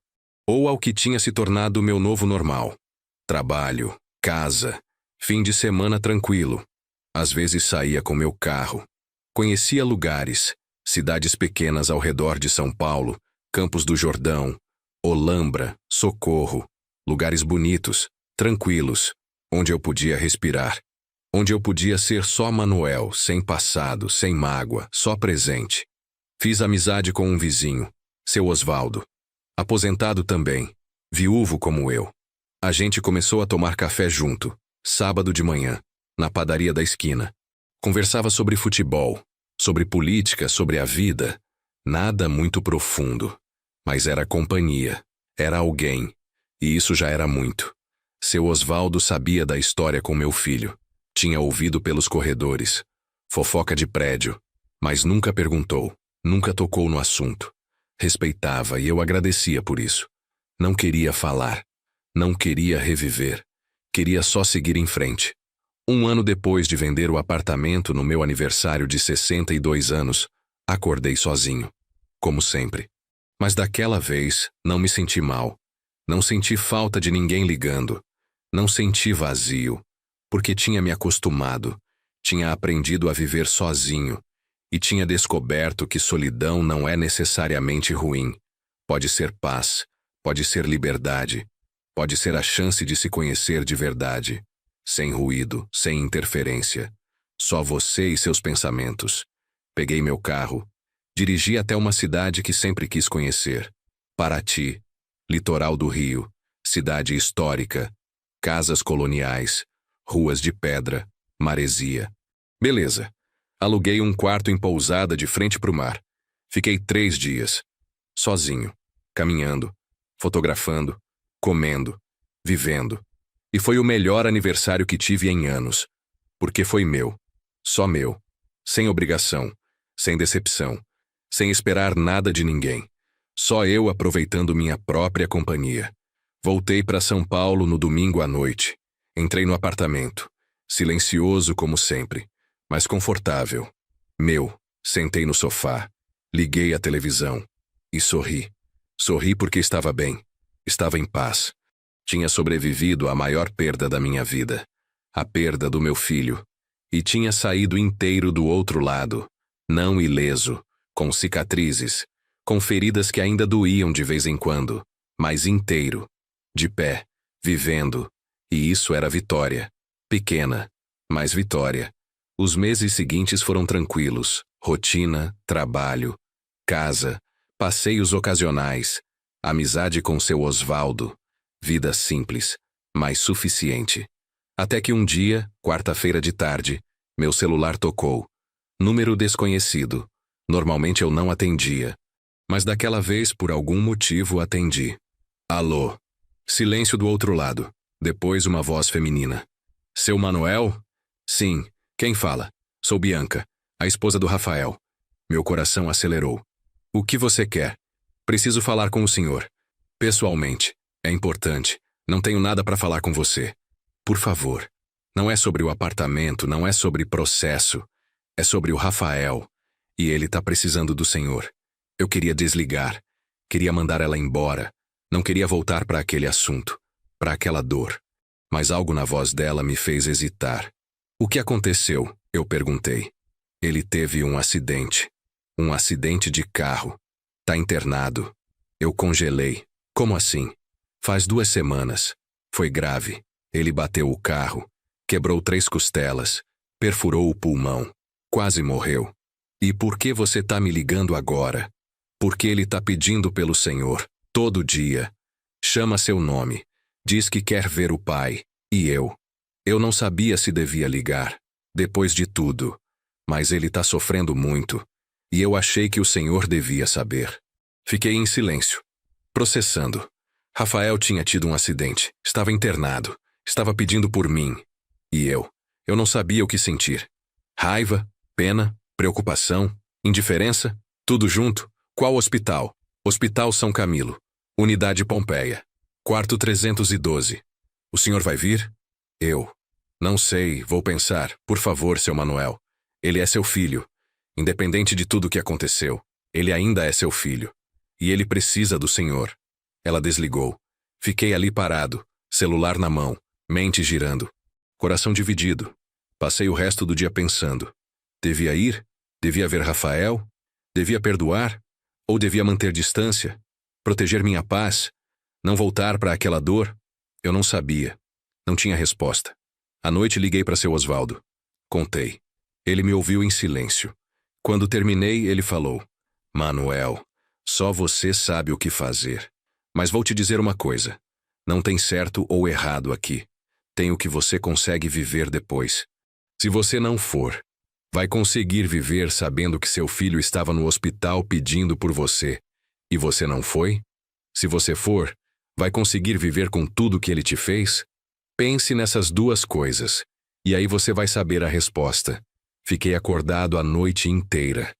Ou ao que tinha se tornado meu novo normal. Trabalho, casa, fim de semana tranquilo. Às vezes saía com meu carro. Conhecia lugares, cidades pequenas ao redor de São Paulo, Campos do Jordão, Olambra, Socorro, lugares bonitos, tranquilos, onde eu podia respirar. Onde eu podia ser só Manuel, sem passado, sem mágoa, só presente. Fiz amizade com um vizinho, seu Osvaldo. Aposentado também, viúvo como eu. A gente começou a tomar café junto, sábado de manhã, na padaria da esquina. Conversava sobre futebol, sobre política, sobre a vida. Nada muito profundo. Mas era companhia, era alguém. E isso já era muito. Seu Osvaldo sabia da história com meu filho. Tinha ouvido pelos corredores. Fofoca de prédio. Mas nunca perguntou, nunca tocou no assunto. Respeitava e eu agradecia por isso. Não queria falar. Não queria reviver. Queria só seguir em frente. 1 ano depois de vender o apartamento no meu aniversário de 62 anos, acordei sozinho. Como sempre. Mas daquela vez, não me senti mal. Não senti falta de ninguém ligando. Não senti vazio. Porque tinha me acostumado. Tinha aprendido a viver sozinho. E tinha descoberto que solidão não é necessariamente ruim. Pode ser paz, pode ser liberdade, pode ser a chance de se conhecer de verdade. Sem ruído, sem interferência. Só você e seus pensamentos. Peguei meu carro, dirigi até uma cidade que sempre quis conhecer. Paraty, litoral do Rio, cidade histórica, casas coloniais, ruas de pedra, maresia. Beleza. Aluguei um quarto em pousada de frente para o mar. Fiquei 3 dias, sozinho, caminhando, fotografando, comendo, vivendo. E foi o melhor aniversário que tive em anos, porque foi meu, só meu, sem obrigação, sem decepção, sem esperar nada de ninguém. Só eu aproveitando minha própria companhia. Voltei para São Paulo no domingo à noite. Entrei no apartamento, silencioso como sempre, mas confortável. Meu, sentei no sofá, liguei a televisão e sorri. Sorri porque estava bem, estava em paz. Tinha sobrevivido à maior perda da minha vida, a perda do meu filho, e tinha saído inteiro do outro lado, não ileso, com cicatrizes, com feridas que ainda doíam de vez em quando, mas inteiro, de pé, vivendo, e isso era vitória. Pequena, mas vitória. Os meses seguintes foram tranquilos, rotina, trabalho, casa, passeios ocasionais, amizade com seu Osvaldo, vida simples, mas suficiente. Até que um dia, quarta-feira de tarde, meu celular tocou. Número desconhecido. Normalmente eu não atendia. Mas daquela vez, por algum motivo, atendi. Alô. Silêncio do outro lado. Depois uma voz feminina. Seu Manuel? Sim. Quem fala? Sou Bianca, a esposa do Rafael. Meu coração acelerou. O que você quer? Preciso falar com o senhor. Pessoalmente. É importante. Não tenho nada para falar com você. Por favor. Não é sobre o apartamento, não é sobre processo. É sobre o Rafael. E ele tá precisando do senhor. Eu queria desligar. Queria mandar ela embora. Não queria voltar para aquele assunto. Para aquela dor. Mas algo na voz dela me fez hesitar. O que aconteceu? Eu perguntei. Ele teve um acidente. Um acidente de carro. Tá internado. Eu congelei. Como assim? Faz 2 semanas. Foi grave. Ele bateu o carro. Quebrou 3 costelas. Perfurou o pulmão. Quase morreu. E por que você tá me ligando agora? Porque ele tá pedindo pelo senhor. Todo dia. Chama seu nome. Diz que quer ver o pai. E eu? Eu não sabia se devia ligar. Depois de tudo. Mas ele tá sofrendo muito. E eu achei que o senhor devia saber. Fiquei em silêncio. Processando. Rafael tinha tido um acidente. Estava internado. Estava pedindo por mim. E eu? Eu não sabia o que sentir. Raiva, pena, preocupação, indiferença, tudo junto. Qual hospital? Hospital São Camilo. Unidade Pompeia. Quarto 312. O senhor vai vir? Eu. Não sei, vou pensar. Por favor, seu Manuel. Ele é seu filho. Independente de tudo o que aconteceu, ele ainda é seu filho. E ele precisa do senhor. Ela desligou. Fiquei ali parado, celular na mão, mente girando. Coração dividido. Passei o resto do dia pensando. Devia ir? Devia ver Rafael? Devia perdoar? Ou devia manter distância? Proteger minha paz? Não voltar para aquela dor? Eu não sabia. Não tinha resposta. À noite liguei para seu Osvaldo. Contei. Ele me ouviu em silêncio. Quando terminei, ele falou: Manuel, só você sabe o que fazer. Mas vou te dizer uma coisa. Não tem certo ou errado aqui. Tem o que você consegue viver depois. Se você não for, vai conseguir viver sabendo que seu filho estava no hospital pedindo por você. E você não foi? Se você for, vai conseguir viver com tudo que ele te fez? Pense nessas 2 coisas. E aí você vai saber a resposta. Fiquei acordado a noite inteira,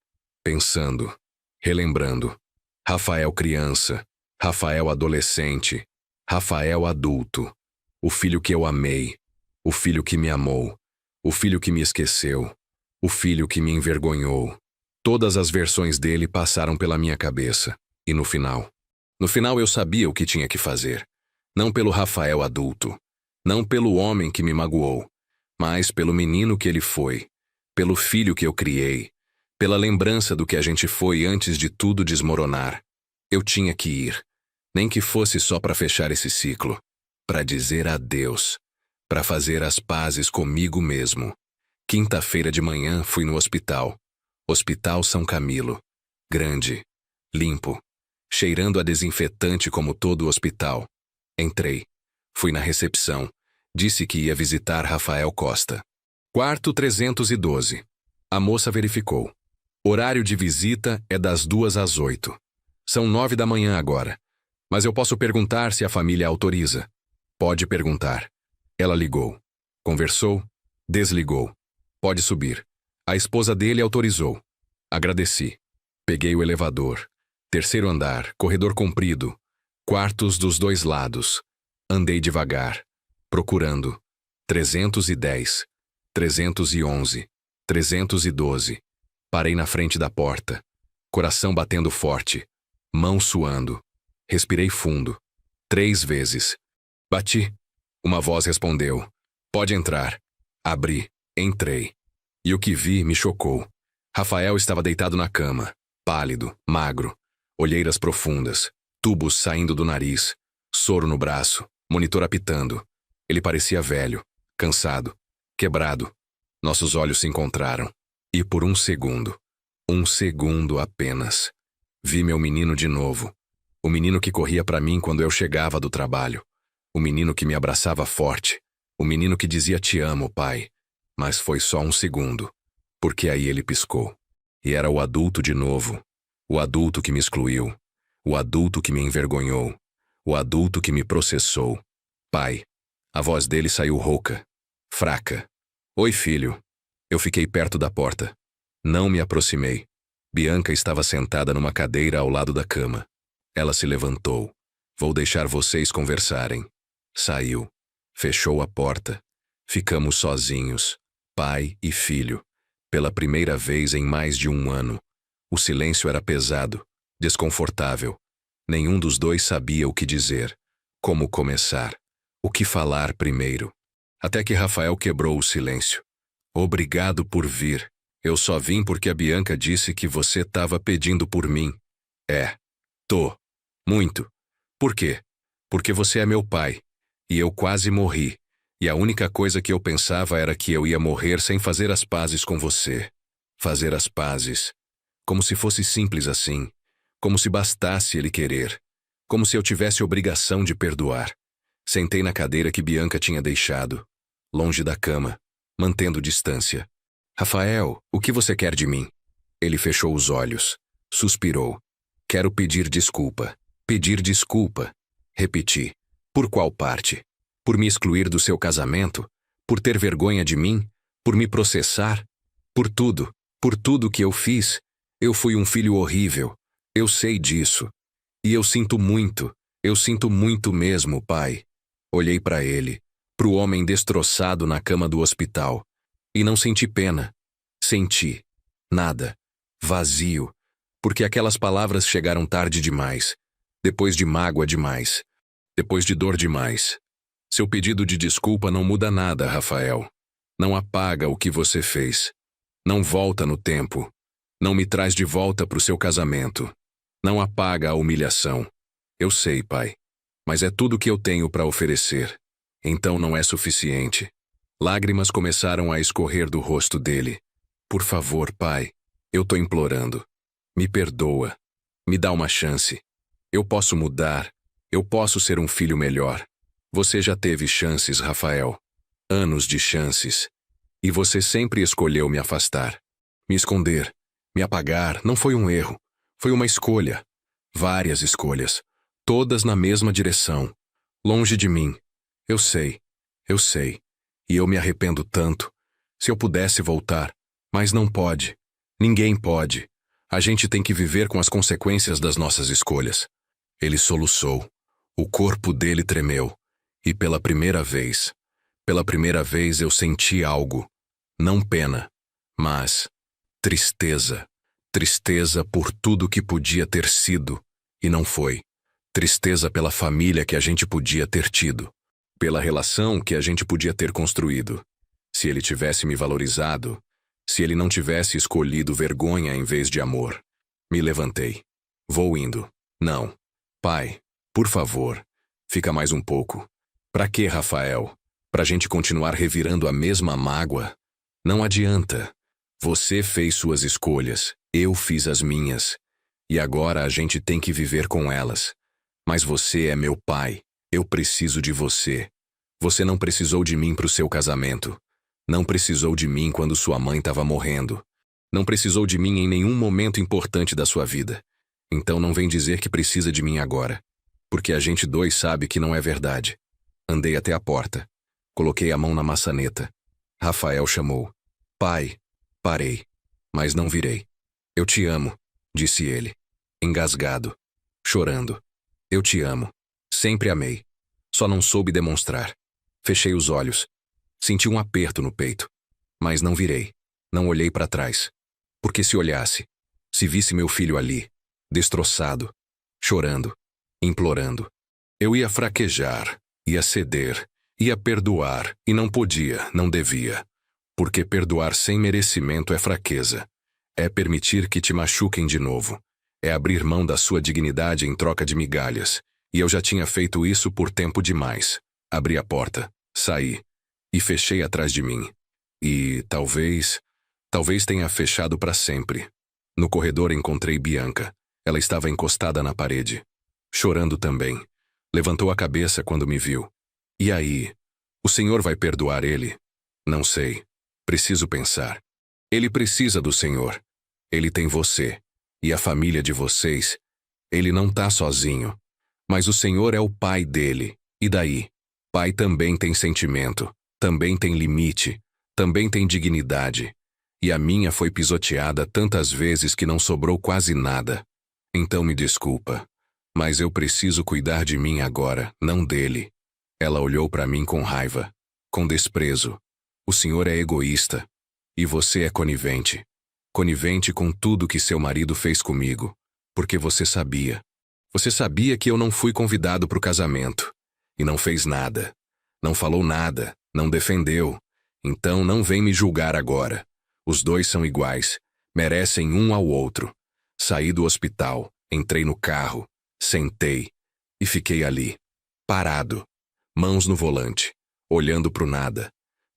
pensando, relembrando. Rafael criança, Rafael adolescente, Rafael adulto. O filho que eu amei, o filho que me amou, o filho que me esqueceu, o filho que me envergonhou. Todas as versões dele passaram pela minha cabeça. E no final eu sabia o que tinha que fazer. Não pelo Rafael adulto, não pelo homem que me magoou, mas pelo menino que ele foi, pelo filho que eu criei, pela lembrança do que a gente foi antes de tudo desmoronar. Eu tinha que ir, nem que fosse só para fechar esse ciclo, para dizer adeus, para fazer as pazes comigo mesmo. Quinta-feira de manhã fui no hospital. Hospital São Camilo. Grande, limpo, cheirando a desinfetante como todo o hospital. Entrei. Fui na recepção. Disse que ia visitar Rafael Costa. Quarto 312. A moça verificou. Horário de visita é das 2 às 8. São 9 da manhã agora. Mas eu posso perguntar se a família autoriza. Pode perguntar. Ela ligou. Conversou. Desligou. Pode subir. A esposa dele autorizou. Agradeci. Peguei o elevador. Terceiro andar, corredor comprido. Quartos dos dois lados. Andei devagar. Procurando. 310. 311. 312. Parei na frente da porta. Coração batendo forte. Mão suando. Respirei fundo. 3 vezes. Bati. Uma voz respondeu. Pode entrar. Abri. Entrei. E o que vi me chocou. Rafael estava deitado na cama. Pálido, magro. Olheiras profundas. Tubos saindo do nariz. Soro no braço. Monitor apitando. Ele parecia velho. Cansado. Quebrado. Nossos olhos se encontraram. E por um segundo apenas, vi meu menino de novo. O menino que corria para mim quando eu chegava do trabalho. O menino que me abraçava forte. O menino que dizia te amo, pai. Mas foi só um segundo. Porque aí ele piscou. E era o adulto de novo. O adulto que me excluiu. O adulto que me envergonhou. O adulto que me processou. Pai. A voz dele saiu rouca. Fraca. Oi, filho. Eu fiquei perto da porta. Não me aproximei. Bianca estava sentada numa cadeira ao lado da cama. Ela se levantou. Vou deixar vocês conversarem. Saiu. Fechou a porta. Ficamos sozinhos. Pai e filho. Pela primeira vez em mais de um ano. O silêncio era pesado, desconfortável. Nenhum dos dois sabia o que dizer. Como começar. O que falar primeiro. Até que Rafael quebrou o silêncio. Obrigado por vir. Eu só vim porque a Bianca disse que você estava pedindo por mim. É. Tô. Muito. Por quê? Porque você é meu pai. E eu quase morri. E a única coisa que eu pensava era que eu ia morrer sem fazer as pazes com você. Fazer as pazes. Como se fosse simples assim. Como se bastasse ele querer. Como se eu tivesse obrigação de perdoar. Sentei na cadeira que Bianca tinha deixado. Longe da cama. Mantendo distância. Rafael, o que você quer de mim? Ele fechou os olhos. Suspirou. Quero pedir desculpa. Pedir desculpa. Repeti. Por qual parte? Por me excluir do seu casamento? Por ter vergonha de mim? Por me processar? Por tudo que eu fiz. Eu fui um filho horrível. Eu sei disso. E eu sinto muito mesmo, pai. Olhei para ele, pro homem destroçado na cama do hospital. E não senti pena. Senti. Nada. Vazio. Porque aquelas palavras chegaram tarde demais. Depois de mágoa demais. Depois de dor demais. Seu pedido de desculpa não muda nada, Rafael. Não apaga o que você fez. Não volta no tempo. Não me traz de volta pro seu casamento. Não apaga a humilhação. Eu sei, pai. Mas é tudo que eu tenho para oferecer. Então não é suficiente. Lágrimas começaram a escorrer do rosto dele. Por favor, pai. Eu tô implorando. Me perdoa. Me dá uma chance. Eu posso mudar. Eu posso ser um filho melhor. Você já teve chances, Rafael. Anos de chances. E você sempre escolheu me afastar. Me esconder. Me apagar não foi um erro. Foi uma escolha. Várias escolhas. Todas na mesma direção. Longe de mim. Eu sei. Eu sei. E eu me arrependo tanto. Se eu pudesse voltar. Mas não pode. Ninguém pode. A gente tem que viver com as consequências das nossas escolhas. Ele soluçou. O corpo dele tremeu. E pela primeira vez eu senti algo. Não pena, mas tristeza. Tristeza por tudo que podia ter sido e não foi. Tristeza pela família que a gente podia ter tido. Pela relação que a gente podia ter construído. Se ele tivesse me valorizado, se ele não tivesse escolhido vergonha em vez de amor. Me levantei. Vou indo. Não. Pai, por favor, fica mais um pouco. Pra quê, Rafael? Pra gente continuar revirando a mesma mágoa? Não adianta. Você fez suas escolhas, eu fiz as minhas. E agora a gente tem que viver com elas. Mas você é meu pai. Eu preciso de você. Você não precisou de mim para o seu casamento. Não precisou de mim quando sua mãe estava morrendo. Não precisou de mim em nenhum momento importante da sua vida. Então não vem dizer que precisa de mim agora. Porque a gente dois sabe que não é verdade. Andei até a porta. Coloquei a mão na maçaneta. Rafael chamou. Pai. Parei. Mas não virei. Eu te amo, disse ele. Engasgado. Chorando. Eu te amo. Sempre amei. Só não soube demonstrar. Fechei os olhos. Senti um aperto no peito. Mas não virei. Não olhei para trás. Porque se olhasse, se visse meu filho ali, destroçado, chorando, implorando, eu ia fraquejar, ia ceder, ia perdoar, e não podia, não devia. Porque perdoar sem merecimento é fraqueza. É permitir que te machuquem de novo. É abrir mão da sua dignidade em troca de migalhas. E eu já tinha feito isso por tempo demais. Abri a porta, saí, e fechei atrás de mim. E talvez tenha fechado para sempre. No corredor encontrei Bianca. Ela estava encostada na parede, chorando também. Levantou a cabeça quando me viu. E aí? O senhor vai perdoar ele? Não sei. Preciso pensar. Ele precisa do senhor. Ele tem você. E a família de vocês. Ele não tá sozinho. Mas o senhor é o pai dele. E daí? Pai também tem sentimento. Também tem limite. Também tem dignidade. E a minha foi pisoteada tantas vezes que não sobrou quase nada. Então me desculpa. Mas eu preciso cuidar de mim agora, não dele. Ela olhou para mim com raiva. Com desprezo. O senhor é egoísta. E você é conivente. Conivente com tudo que seu marido fez comigo. Porque você sabia. Você sabia que eu não fui convidado para o casamento. E não fez nada. Não falou nada. Não defendeu. Então não vem me julgar agora. Os dois são iguais. Merecem um ao outro. Saí do hospital. Entrei no carro. Sentei. E fiquei ali. Parado. Mãos no volante. Olhando para o nada.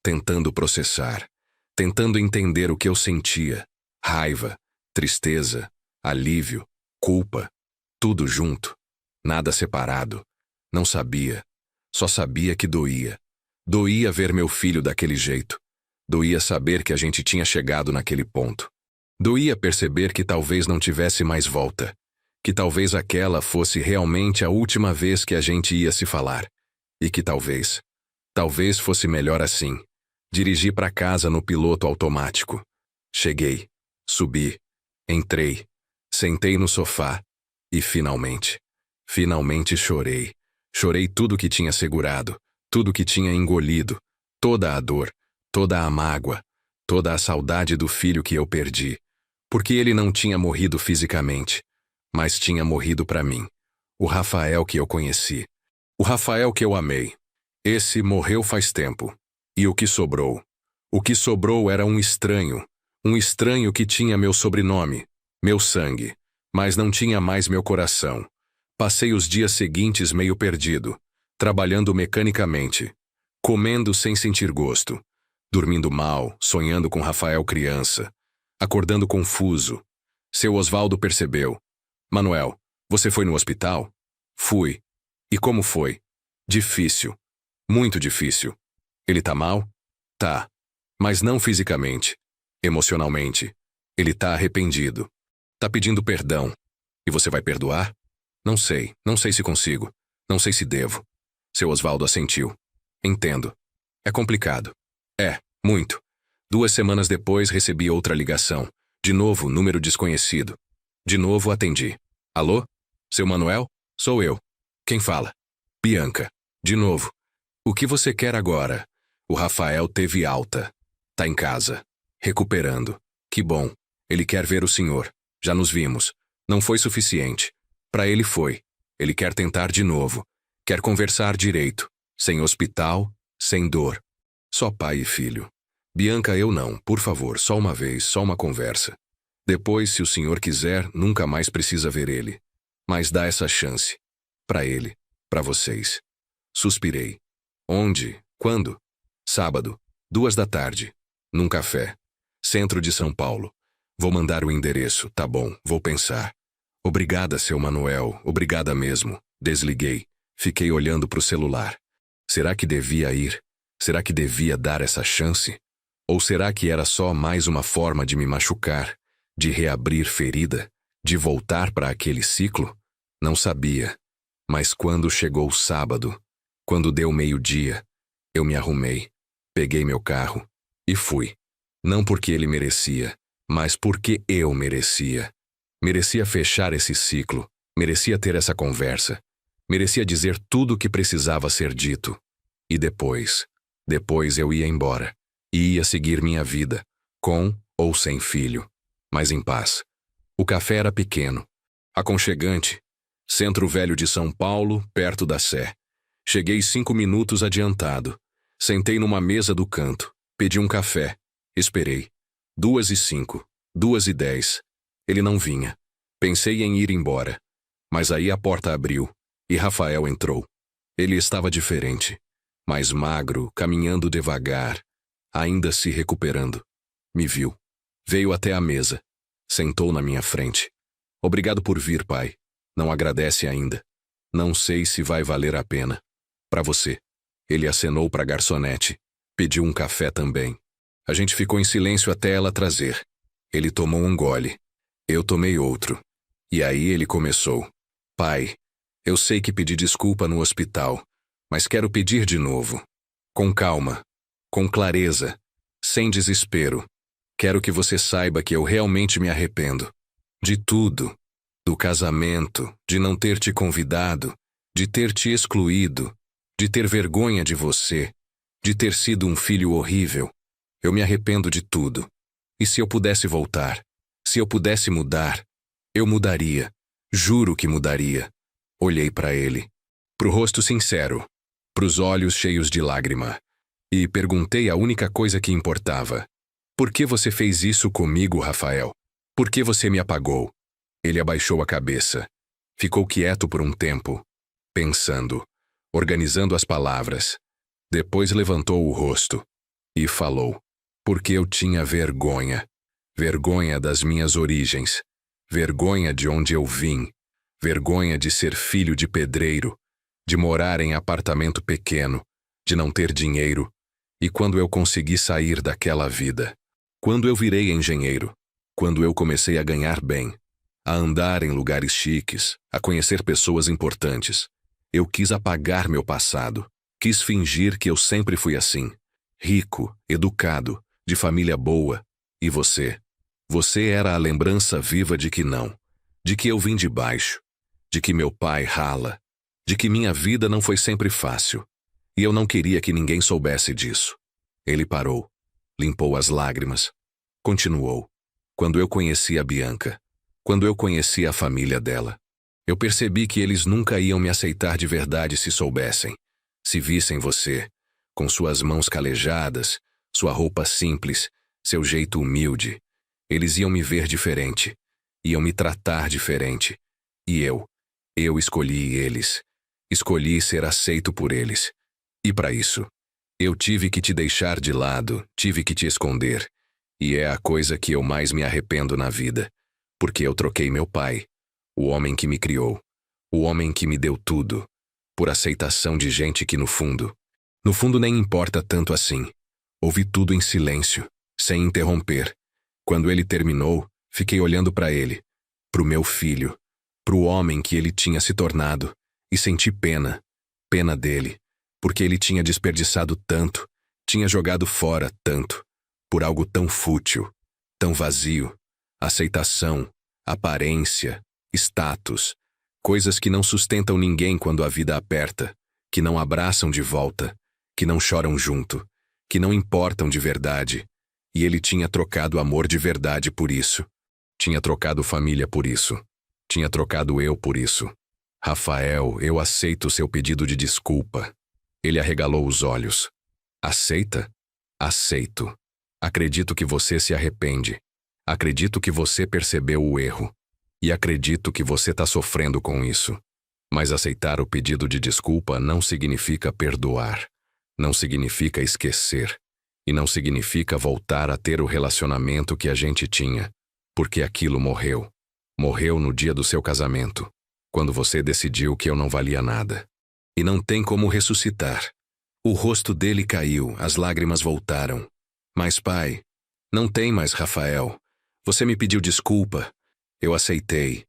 Tentando processar. Tentando entender o que eu sentia. Raiva. Tristeza. Alívio. Culpa. Tudo junto. Nada separado. Não sabia. Só sabia que doía. Doía ver meu filho daquele jeito. Doía saber que a gente tinha chegado naquele ponto. Doía perceber que talvez não tivesse mais volta. Que talvez aquela fosse realmente a última vez que a gente ia se falar. E que talvez fosse melhor assim. Dirigi para casa no piloto automático. Cheguei. Subi. Entrei. Sentei no sofá. E finalmente chorei. Chorei tudo que tinha segurado, tudo que tinha engolido, toda a dor, toda a mágoa, toda a saudade do filho que eu perdi. Porque ele não tinha morrido fisicamente, mas tinha morrido para mim. O Rafael que eu conheci. O Rafael que eu amei. Esse morreu faz tempo. E o que sobrou? O que sobrou era um estranho que tinha meu sobrenome, meu sangue, mas não tinha mais meu coração. Passei os dias seguintes meio perdido, trabalhando mecanicamente, comendo sem sentir gosto, dormindo mal, sonhando com Rafael criança, acordando confuso. Seu Osvaldo percebeu. Manuel, você foi no hospital? Fui. E como foi? Difícil. Muito difícil. Ele tá mal? Tá. Mas não fisicamente. Emocionalmente. Ele tá arrependido. Tá pedindo perdão. E você vai perdoar? Não sei se consigo. Não sei se devo. Seu Osvaldo assentiu. Entendo. É complicado. É, muito. 2 semanas depois recebi outra ligação. De novo, número desconhecido. De novo atendi. Alô? Seu Manuel? Sou eu. Quem fala? Bianca. De novo. O que você quer agora? O Rafael teve alta. Tá em casa. Recuperando. Que bom. Ele quer ver o senhor. Já nos vimos. Não foi suficiente. Para ele foi. Ele quer tentar de novo. Quer conversar direito. Sem hospital, sem dor. Só pai e filho. Bianca, eu não. Por favor, só uma vez, só uma conversa. Depois, se o senhor quiser, nunca mais precisa ver ele. Mas dá essa chance. Para ele. Para vocês. Suspirei. Onde? Quando? Sábado, 2 da tarde. Num café. Centro de São Paulo. Vou mandar o endereço, tá bom, vou pensar. Obrigada, seu Manuel, obrigada mesmo. Desliguei. Fiquei olhando para o celular. Será que devia ir? Será que devia dar essa chance? Ou será que era só mais uma forma de me machucar, de reabrir ferida, de voltar para aquele ciclo? Não sabia. Mas quando chegou o sábado, quando deu meio-dia, eu me arrumei, peguei meu carro e fui. Não porque ele merecia, mas porque eu merecia. Merecia fechar esse ciclo, merecia ter essa conversa, merecia dizer tudo o que precisava ser dito. E depois eu ia embora, e ia seguir minha vida, com ou sem filho, mas em paz. O café era pequeno, aconchegante, Centro Velho de São Paulo, perto da Sé. Cheguei 5 minutos adiantado. Sentei numa mesa do canto, pedi um café, esperei. 2h05, 2h10. Ele não vinha. Pensei em ir embora. Mas aí a porta abriu, e Rafael entrou. Ele estava diferente, mais magro, caminhando devagar, ainda se recuperando. Me viu. Veio até a mesa. Sentou na minha frente. Obrigado por vir, pai. Não agradece ainda. Não sei se vai valer a pena. Para você. Ele acenou para a garçonete. Pediu um café também. A gente ficou em silêncio até ela trazer. Ele tomou um gole. Eu tomei outro. E aí ele começou. Pai, eu sei que pedi desculpa no hospital, mas quero pedir de novo. Com calma. Com clareza. Sem desespero. Quero que você saiba que eu realmente me arrependo. De tudo. Do casamento, de não ter te convidado, de ter te excluído, de ter vergonha de você, de ter sido um filho horrível. Eu me arrependo de tudo. E se eu pudesse voltar, se eu pudesse mudar, eu mudaria. Juro que mudaria. Olhei para ele, pro rosto sincero, pros olhos cheios de lágrima, e perguntei a única coisa que importava. Por que você fez isso comigo, Rafael? Por que você me apagou? Ele abaixou a cabeça. Ficou quieto por um tempo, pensando, organizando as palavras. Depois levantou o rosto e falou. Porque eu tinha vergonha. Vergonha das minhas origens. Vergonha de onde eu vim. Vergonha de ser filho de pedreiro. De morar em apartamento pequeno. De não ter dinheiro. E quando eu consegui sair daquela vida. Quando eu virei engenheiro. Quando eu comecei a ganhar bem. A andar em lugares chiques. A conhecer pessoas importantes. Eu quis apagar meu passado. Quis fingir que eu sempre fui assim. Rico, educado, de família boa. E você? Você era a lembrança viva de que não. De que eu vim de baixo. De que meu pai rala. De que minha vida não foi sempre fácil. E eu não queria que ninguém soubesse disso. Ele parou. Limpou as lágrimas. Continuou. Quando eu conheci a Bianca. Quando eu conheci a família dela. Eu percebi que eles nunca iam me aceitar de verdade se soubessem. Se vissem você, com suas mãos calejadas, sua roupa simples, seu jeito humilde, eles iam me ver diferente, iam me tratar diferente. E eu escolhi eles. Escolhi ser aceito por eles. E para isso, eu tive que te deixar de lado, tive que te esconder. E é a coisa que eu mais me arrependo na vida, porque eu troquei meu pai, o homem que me criou, o homem que me deu tudo, por aceitação de gente que no fundo nem importa tanto assim. Ouvi tudo em silêncio, sem interromper. Quando ele terminou, fiquei olhando para ele, pro meu filho, pro homem que ele tinha se tornado, e senti pena dele, porque ele tinha desperdiçado tanto, tinha jogado fora tanto, por algo tão fútil, tão vazio, aceitação, aparência, status, coisas que não sustentam ninguém quando a vida aperta, que não abraçam de volta, que não choram junto, que não importam de verdade. E ele tinha trocado amor de verdade por isso. Tinha trocado família por isso. Tinha trocado eu por isso. Rafael, eu aceito seu pedido de desculpa. Ele arregalou os olhos. Aceita? Aceito. Acredito que você se arrepende. Acredito que você percebeu o erro. E acredito que você está sofrendo com isso. Mas aceitar o pedido de desculpa não significa perdoar. Não significa esquecer. E não significa voltar a ter o relacionamento que a gente tinha. Porque aquilo morreu. Morreu no dia do seu casamento, quando você decidiu que eu não valia nada. E não tem como ressuscitar. O rosto dele caiu, as lágrimas voltaram. Mas, pai, não tem mais Rafael. Você me pediu desculpa. Eu aceitei.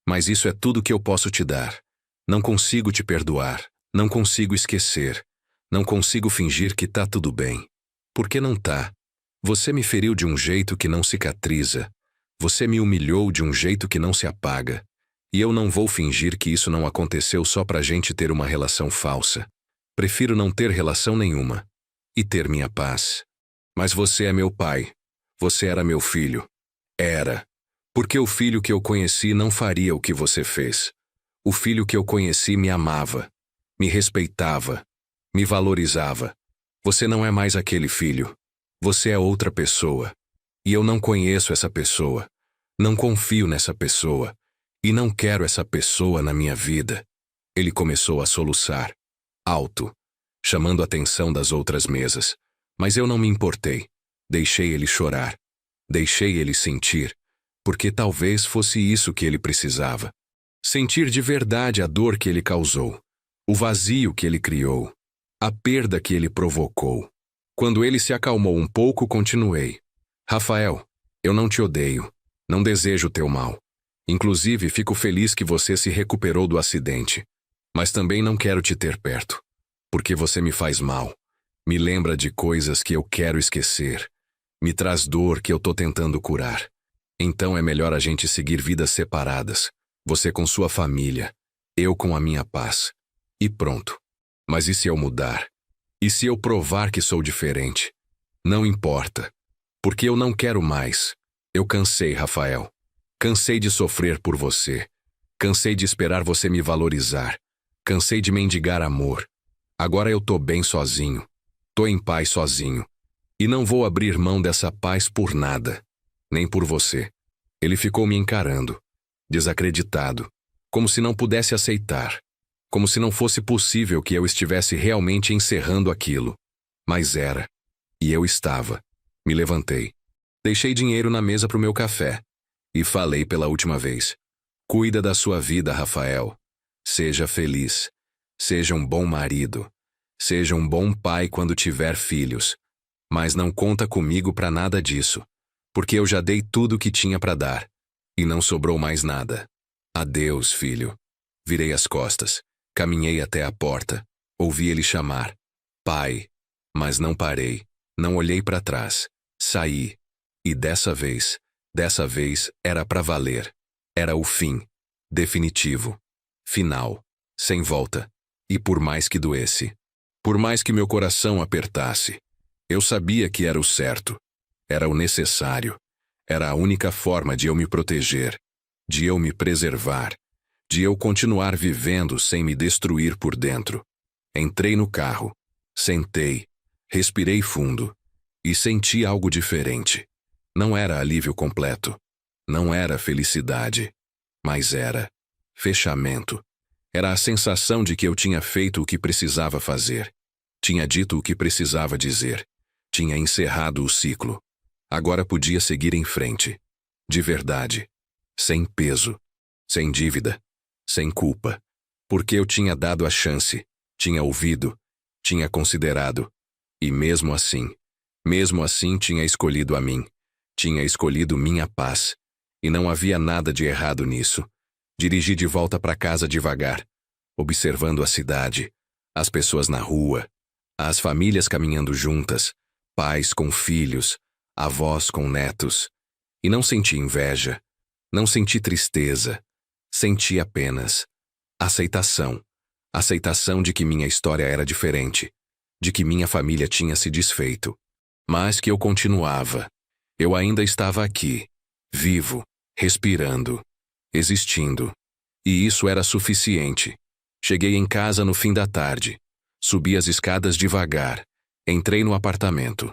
Mas isso é tudo que eu posso te dar. Não consigo te perdoar. Não consigo esquecer. Não consigo fingir que tá tudo bem. Por que não tá? Você me feriu de um jeito que não cicatriza. Você me humilhou de um jeito que não se apaga. E eu não vou fingir que isso não aconteceu só pra gente ter uma relação falsa. Prefiro não ter relação nenhuma. E ter minha paz. Mas você é meu pai. Você era meu filho. Era. Porque o filho que eu conheci não faria o que você fez. O filho que eu conheci me amava. Me respeitava. Me valorizava. Você não é mais aquele filho. Você é outra pessoa. E eu não conheço essa pessoa. Não confio nessa pessoa. E não quero essa pessoa na minha vida. Ele começou a soluçar. Alto. Chamando a atenção das outras mesas. Mas eu não me importei. Deixei ele chorar. Deixei ele sentir. Porque talvez fosse isso que ele precisava. Sentir de verdade a dor que ele causou. O vazio que ele criou. A perda que ele provocou. Quando ele se acalmou um pouco, continuei. Rafael, eu não te odeio. Não desejo teu mal. Inclusive, fico feliz que você se recuperou do acidente. Mas também não quero te ter perto. Porque você me faz mal. Me lembra de coisas que eu quero esquecer. Me traz dor que eu tô tentando curar. Então é melhor a gente seguir vidas separadas. Você com sua família. Eu com a minha paz. E pronto. Mas e se eu mudar? E se eu provar que sou diferente? Não importa. Porque eu não quero mais. Eu cansei, Rafael. Cansei de sofrer por você. Cansei de esperar você me valorizar. Cansei de mendigar amor. Agora eu tô bem sozinho. Tô em paz sozinho. E não vou abrir mão dessa paz por nada. Nem por você. Ele ficou me encarando. Desacreditado. Como se não pudesse aceitar. Como se não fosse possível que eu estivesse realmente encerrando aquilo. Mas era. E eu estava. Me levantei. Deixei dinheiro na mesa pro meu café. E falei pela última vez. Cuida da sua vida, Rafael. Seja feliz. Seja um bom marido. Seja um bom pai quando tiver filhos. Mas não conta comigo pra nada disso. Porque eu já dei tudo o que tinha pra dar. E não sobrou mais nada. Adeus, filho. Virei as costas. Caminhei até a porta. Ouvi ele chamar. Pai. Mas não parei. Não olhei pra trás. Saí. E dessa vez era pra valer. Era o fim. Definitivo. Final. Sem volta. E por mais que doesse. Por mais que meu coração apertasse. Eu sabia que era o certo. Era o necessário. Era a única forma de eu me proteger. De eu me preservar. De eu continuar vivendo sem me destruir por dentro. Entrei no carro. Sentei. Respirei fundo. E senti algo diferente. Não era alívio completo. Não era felicidade. Mas era fechamento. Era a sensação de que eu tinha feito o que precisava fazer. Tinha dito o que precisava dizer. Tinha encerrado o ciclo. Agora podia seguir em frente. De verdade. Sem peso. Sem dívida. Sem culpa. Porque eu tinha dado a chance. Tinha ouvido. Tinha considerado. E mesmo assim tinha escolhido a mim. Tinha escolhido minha paz. E não havia nada de errado nisso. Dirigi de volta para casa devagar, observando a cidade, as pessoas na rua, as famílias caminhando juntas, pais com filhos, avós com netos. E não senti inveja, não senti tristeza, senti apenas aceitação. Aceitação de que minha história era diferente, de que minha família tinha se desfeito, mas que eu continuava. Eu ainda estava aqui, vivo, respirando, existindo. E isso era suficiente. Cheguei em casa no fim da tarde. Subi as escadas devagar. Entrei no apartamento.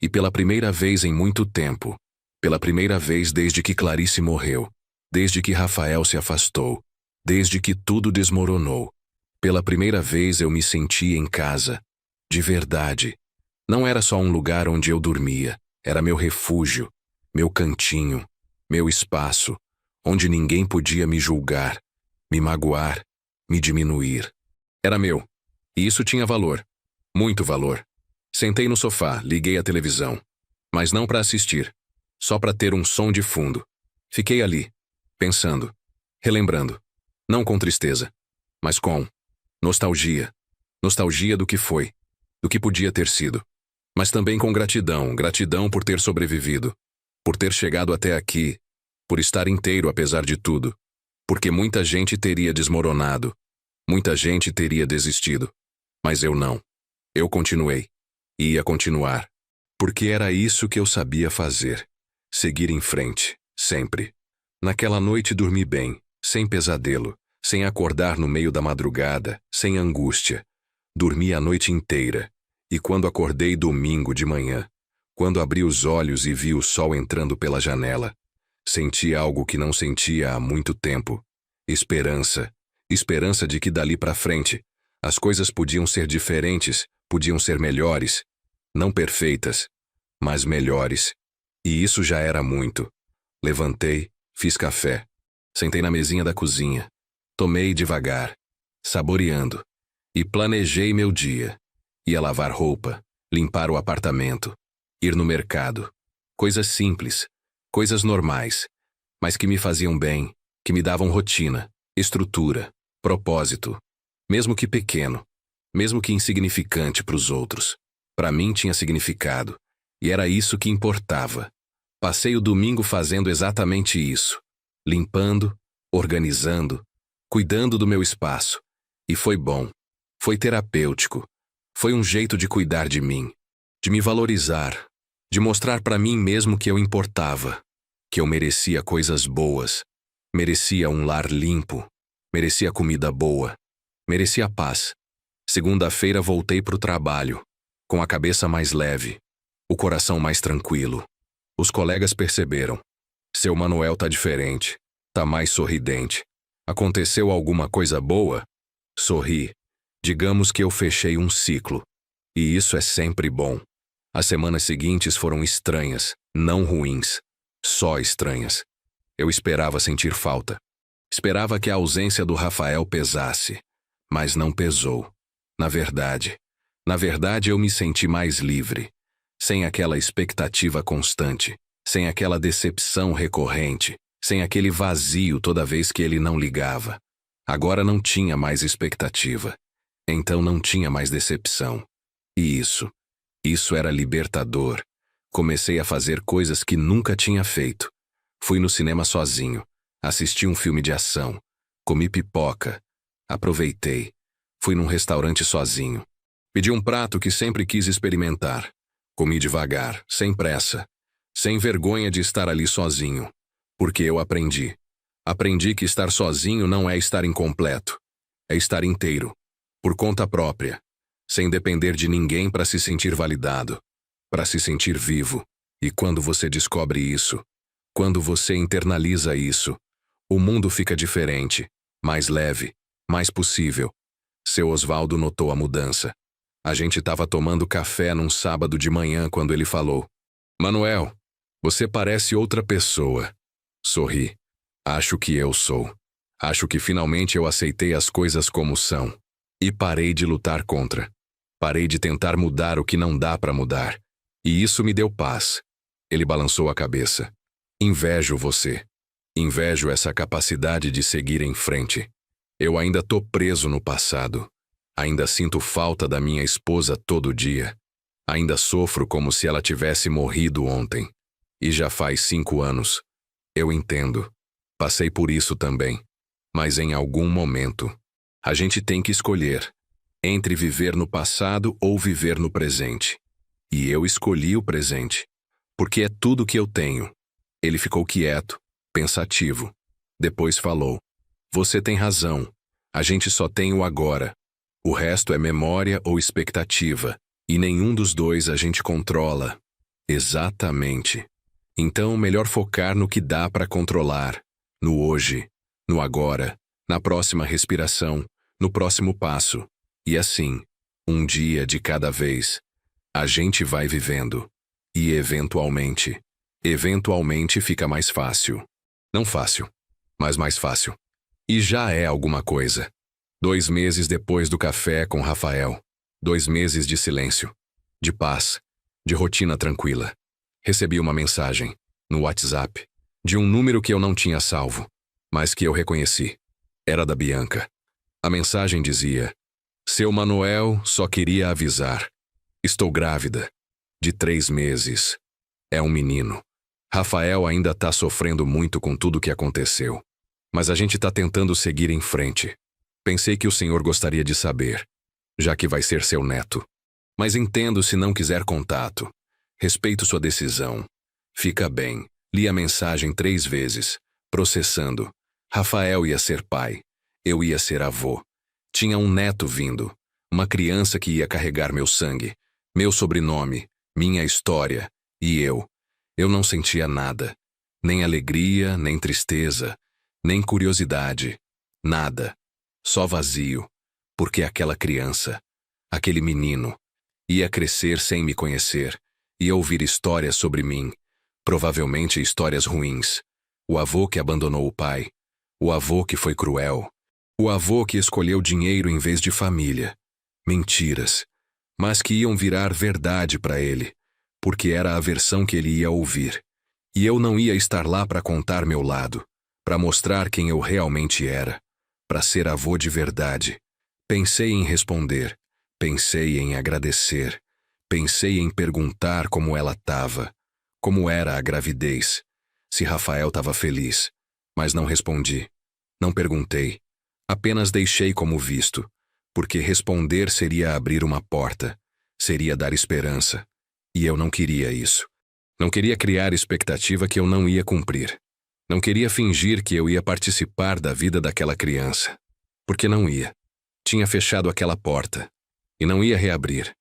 E pela primeira vez em muito tempo, pela primeira vez desde que Clarice morreu, desde que Rafael se afastou, desde que tudo desmoronou, pela primeira vez eu me senti em casa. De verdade. Não era só um lugar onde eu dormia. Era meu refúgio, meu cantinho, meu espaço, onde ninguém podia me julgar, me magoar, me diminuir. Era meu. E isso tinha valor. Muito valor. Sentei no sofá, liguei a televisão. Mas não para assistir. Só para ter um som de fundo. Fiquei ali, pensando, relembrando. Não com tristeza, mas com nostalgia. Nostalgia do que foi, do que podia ter sido. Mas também com gratidão, gratidão por ter sobrevivido, por ter chegado até aqui, por estar inteiro apesar de tudo. Porque muita gente teria desmoronado, muita gente teria desistido. Mas eu não. Eu continuei. E ia continuar. Porque era isso que eu sabia fazer. Seguir em frente, sempre. Naquela noite dormi bem, sem pesadelo, sem acordar no meio da madrugada, sem angústia. Dormi a noite inteira. E quando acordei domingo de manhã, quando abri os olhos e vi o sol entrando pela janela, senti algo que não sentia há muito tempo. Esperança. Esperança de que dali para frente, as coisas podiam ser diferentes, podiam ser melhores. Não perfeitas, mas melhores. E isso já era muito. Levantei, fiz café. Sentei na mesinha da cozinha. Tomei devagar, saboreando. E planejei meu dia. Ia lavar roupa, limpar o apartamento, ir no mercado. Coisas simples, coisas normais, mas que me faziam bem, que me davam rotina, estrutura, propósito. Mesmo que pequeno, mesmo que insignificante para os outros. Para mim tinha significado, e era isso que importava. Passei o domingo fazendo exatamente isso. Limpando, organizando, cuidando do meu espaço. E foi bom. Foi terapêutico. Foi um jeito de cuidar de mim, de me valorizar, de mostrar para mim mesmo que eu importava, que eu merecia coisas boas, merecia um lar limpo, merecia comida boa, merecia paz. Segunda-feira voltei pro trabalho, com a cabeça mais leve, o coração mais tranquilo. Os colegas perceberam. Seu Manuel tá diferente, tá mais sorridente. Aconteceu alguma coisa boa? Sorri. Digamos que eu fechei um ciclo. E isso é sempre bom. As semanas seguintes foram estranhas, não ruins. Só estranhas. Eu esperava sentir falta. Esperava que a ausência do Rafael pesasse. Mas não pesou. Na verdade eu me senti mais livre. Sem aquela expectativa constante. Sem aquela decepção recorrente. Sem aquele vazio toda vez que ele não ligava. Agora não tinha mais expectativa. Então não tinha mais decepção. E isso era libertador. Comecei a fazer coisas que nunca tinha feito. Fui no cinema sozinho. Assisti um filme de ação. Comi pipoca. Aproveitei. Fui num restaurante sozinho. Pedi um prato que sempre quis experimentar. Comi devagar, sem pressa. Sem vergonha de estar ali sozinho. Porque eu aprendi. Aprendi que estar sozinho não é estar incompleto. É estar inteiro. Por conta própria, sem depender de ninguém para se sentir validado, para se sentir vivo. E quando você descobre isso, quando você internaliza isso, o mundo fica diferente, mais leve, mais possível. Seu Osvaldo notou a mudança. A gente estava tomando café num sábado de manhã quando ele falou: "Manuel, você parece outra pessoa." Sorri. Acho que eu sou. Acho que finalmente eu aceitei as coisas como são. E parei de lutar contra. Parei de tentar mudar o que não dá para mudar. E isso me deu paz. Ele balançou a cabeça. Invejo você. Invejo essa capacidade de seguir em frente. Eu ainda tô preso no passado. Ainda sinto falta da minha esposa todo dia. Ainda sofro como se ela tivesse morrido ontem. E já faz 5 anos. Eu entendo. Passei por isso também. Mas em algum momento, a gente tem que escolher entre viver no passado ou viver no presente. E eu escolhi o presente, porque é tudo que eu tenho. Ele ficou quieto, pensativo. Depois falou: "Você tem razão. A gente só tem o agora. O resto é memória ou expectativa, e nenhum dos dois a gente controla." Exatamente. Então, melhor focar no que dá para controlar, no hoje, no agora, na próxima respiração, no próximo passo. E assim, um dia de cada vez, a gente vai vivendo. E eventualmente fica mais fácil. Não fácil, mas mais fácil. E já é alguma coisa. 2 meses depois do café com Rafael. 2 meses de silêncio, de paz, de rotina tranquila. Recebi uma mensagem, no WhatsApp, de um número que eu não tinha salvo, mas que eu reconheci. Era da Bianca. A mensagem dizia: Seu Manuel só queria avisar. Estou grávida. De 3 meses. É um menino. Rafael ainda tá sofrendo muito com tudo que aconteceu. Mas a gente tá tentando seguir em frente. Pensei que o senhor gostaria de saber, já que vai ser seu neto. Mas entendo se não quiser contato. Respeito sua decisão. Fica bem. Li a mensagem 3 vezes, processando. Rafael ia ser pai. Eu ia ser avô. Tinha um neto vindo. Uma criança que ia carregar meu sangue, meu sobrenome, minha história. E eu. Eu não sentia nada. Nem alegria, nem tristeza, nem curiosidade. Nada. Só vazio. Porque aquela criança, aquele menino, ia crescer sem me conhecer, ia ouvir histórias sobre mim, provavelmente histórias ruins. O avô que abandonou o pai, o avô que foi cruel, o avô que escolheu dinheiro em vez de família. Mentiras, mas que iam virar verdade para ele, porque era a versão que ele ia ouvir. E eu não ia estar lá para contar meu lado, para mostrar quem eu realmente era, para ser avô de verdade. Pensei em responder, pensei em agradecer, pensei em perguntar como ela estava, como era a gravidez, se Rafael estava feliz, mas não respondi, não perguntei, apenas deixei como visto, porque responder seria abrir uma porta, seria dar esperança, e eu não queria isso. Não queria criar expectativa que eu não ia cumprir. Não queria fingir que eu ia participar da vida daquela criança, porque não ia. Tinha fechado aquela porta, e não ia reabrir,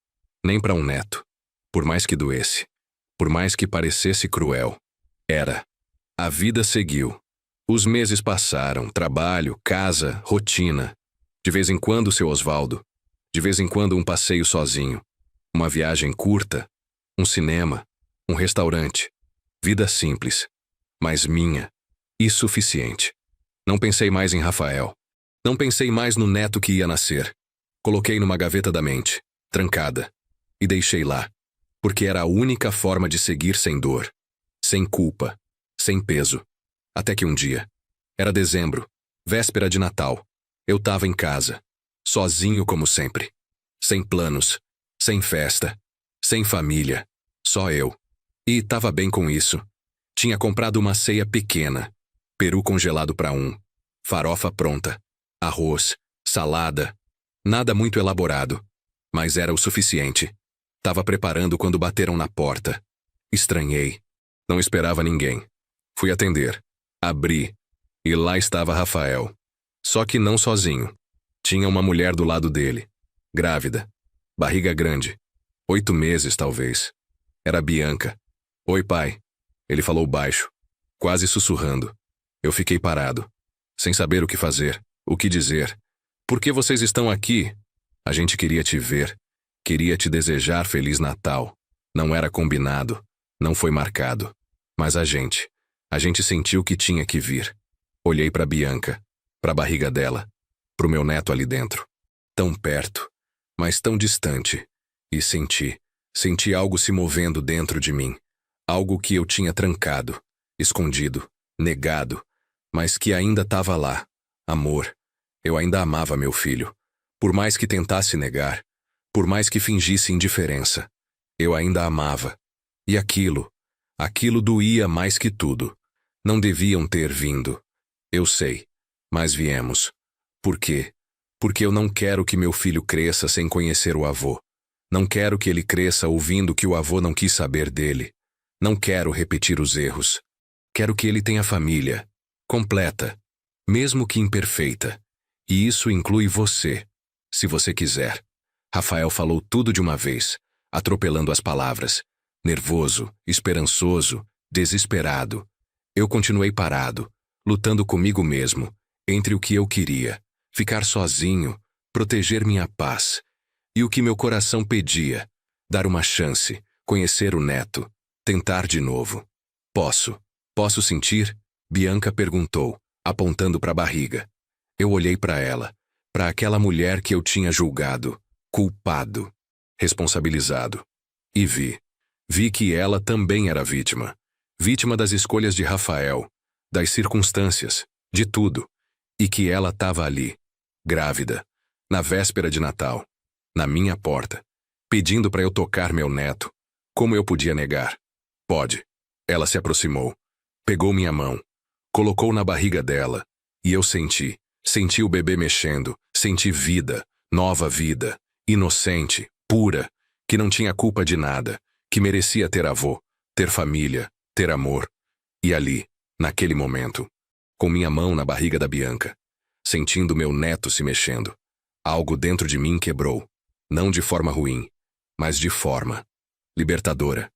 nem para um neto, por mais que doesse, por mais que parecesse cruel. Era. A vida seguiu. Os meses passaram, trabalho, casa, rotina. De vez em quando, seu Osvaldo. De vez em quando, um passeio sozinho. Uma viagem curta. Um cinema. Um restaurante. Vida simples. Mas minha. E suficiente. Não pensei mais em Rafael. Não pensei mais no neto que ia nascer. Coloquei numa gaveta da mente, trancada. E deixei lá. Porque era a única forma de seguir sem dor. Sem culpa. Sem peso. Até que um dia. Era dezembro. Véspera de Natal. Eu tava em casa. Sozinho como sempre. Sem planos. Sem festa. Sem família. Só eu. E tava bem com isso. Tinha comprado uma ceia pequena. Peru congelado para um. Farofa pronta. Arroz. Salada. Nada muito elaborado. Mas era o suficiente. Tava preparando quando bateram na porta. Estranhei. Não esperava ninguém. Fui atender. Abri. E lá estava Rafael. Só que não sozinho. Tinha uma mulher do lado dele. Grávida. Barriga grande. 8 meses, talvez. Era Bianca. Oi, pai. Ele falou baixo, quase sussurrando. Eu fiquei parado, sem saber o que fazer, o que dizer. Por que vocês estão aqui? A gente queria te ver. Queria te desejar Feliz Natal. Não era combinado. Não foi marcado. Mas a gente sentiu que tinha que vir. Olhei para Bianca, para a barriga dela, pro meu neto ali dentro. Tão perto, mas tão distante. E senti algo se movendo dentro de mim. Algo que eu tinha trancado, escondido, negado, mas que ainda estava lá. Amor. Eu ainda amava meu filho. Por mais que tentasse negar, por mais que fingisse indiferença, eu ainda amava. E aquilo doía mais que tudo. Não deviam ter vindo. Eu sei, mas viemos. Por quê? Porque eu não quero que meu filho cresça sem conhecer o avô. Não quero que ele cresça ouvindo que o avô não quis saber dele. Não quero repetir os erros. Quero que ele tenha família, completa, mesmo que imperfeita. E isso inclui você, se você quiser. Rafael falou tudo de uma vez, atropelando as palavras. Nervoso, esperançoso, desesperado. Eu continuei parado, lutando comigo mesmo, entre o que eu queria, ficar sozinho, proteger minha paz, e o que meu coração pedia, dar uma chance, conhecer o neto, tentar de novo. Posso sentir? Bianca perguntou, apontando para a barriga. Eu olhei para ela, para aquela mulher que eu tinha julgado, culpado, responsabilizado. E vi que ela também era vítima. Vítima das escolhas de Rafael, das circunstâncias, de tudo. E que ela estava ali, grávida, na véspera de Natal, na minha porta, pedindo para eu tocar meu neto. Como eu podia negar? Pode. Ela se aproximou, pegou minha mão, colocou na barriga dela, e eu senti o bebê mexendo, senti vida, nova vida, inocente, pura, que não tinha culpa de nada, que merecia ter avô, ter família, ter amor. E ali, naquele momento, com minha mão na barriga da Bianca, sentindo meu neto se mexendo, algo dentro de mim quebrou, não de forma ruim, mas de forma libertadora.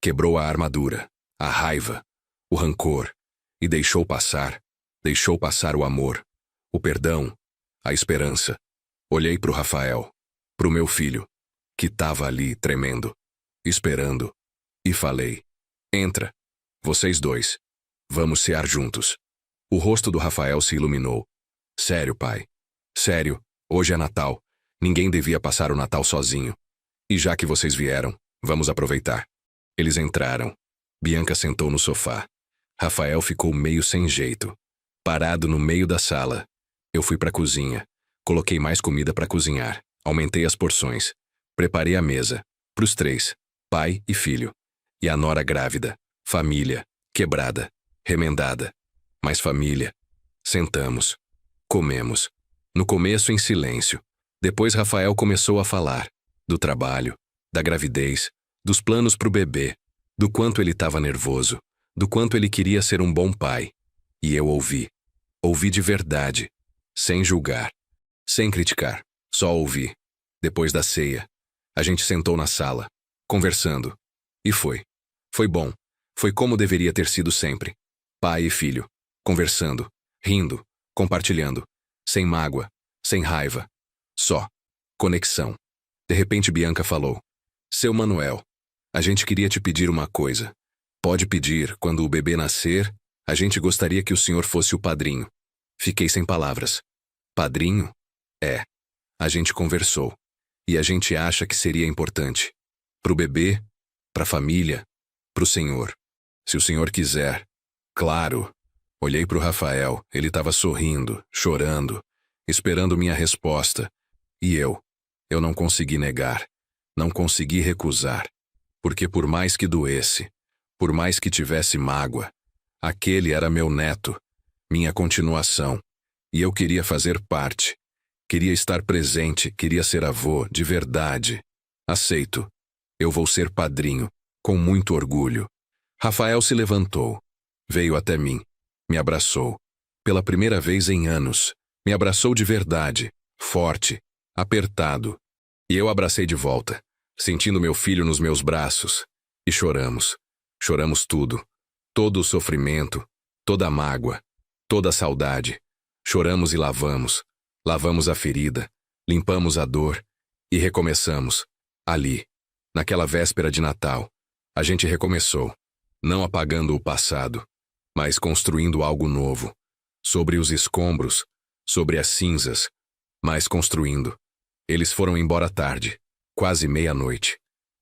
Quebrou a armadura, a raiva, o rancor, e deixou passar o amor, o perdão, a esperança. Olhei pro Rafael, pro meu filho, que estava ali tremendo, esperando, e falei: entra, vocês dois, vamos cear juntos. O rosto do Rafael se iluminou. Sério, pai. Sério, hoje é Natal, ninguém devia passar o Natal sozinho. E já que vocês vieram, vamos aproveitar. Eles entraram. Bianca sentou no sofá. Rafael ficou meio sem jeito, parado no meio da sala. Eu fui para a cozinha. Coloquei mais comida para cozinhar. Aumentei as porções. Preparei a mesa. Pros três. Pai e filho. E a nora grávida. Família. Quebrada. Remendada. Mas família. Sentamos. Comemos. No começo em silêncio. Depois Rafael começou a falar. Do trabalho. Da gravidez. Dos planos pro bebê. Do quanto ele estava nervoso. Do quanto ele queria ser um bom pai. E eu ouvi. Ouvi de verdade. Sem julgar. Sem criticar. Só ouvi. Depois da ceia, a gente sentou na sala, conversando. E foi. Foi bom. Foi como deveria ter sido sempre. Pai e filho. Conversando. Rindo. Compartilhando. Sem mágoa. Sem raiva. Só. Conexão. De repente Bianca falou: Seu Manuel, a gente queria te pedir uma coisa. Pode pedir, quando o bebê nascer, a gente gostaria que o senhor fosse o padrinho. Fiquei sem palavras. Padrinho? É. A gente conversou. E a gente acha que seria importante. Pro bebê, pra família, pro senhor. Se o senhor quiser. Claro. Olhei pro Rafael, ele estava sorrindo, chorando, esperando minha resposta. E eu não consegui negar. Não consegui recusar. Porque por mais que doesse, por mais que tivesse mágoa, aquele era meu neto, minha continuação. E eu queria fazer parte. Queria estar presente, queria ser avô, de verdade. Aceito. Eu vou ser padrinho, com muito orgulho. Rafael se levantou. Veio até mim. Me abraçou. Pela primeira vez em anos. Me abraçou de verdade. Forte. Apertado. E eu abracei de volta, sentindo meu filho nos meus braços. E choramos. Choramos tudo. Todo o sofrimento, toda a mágoa, toda a saudade. Choramos e lavamos. Lavamos a ferida, limpamos a dor e recomeçamos. Ali, naquela véspera de Natal, a gente recomeçou, não apagando o passado, mas construindo algo novo. Sobre os escombros, sobre as cinzas, mas construindo. Eles foram embora tarde, quase meia-noite.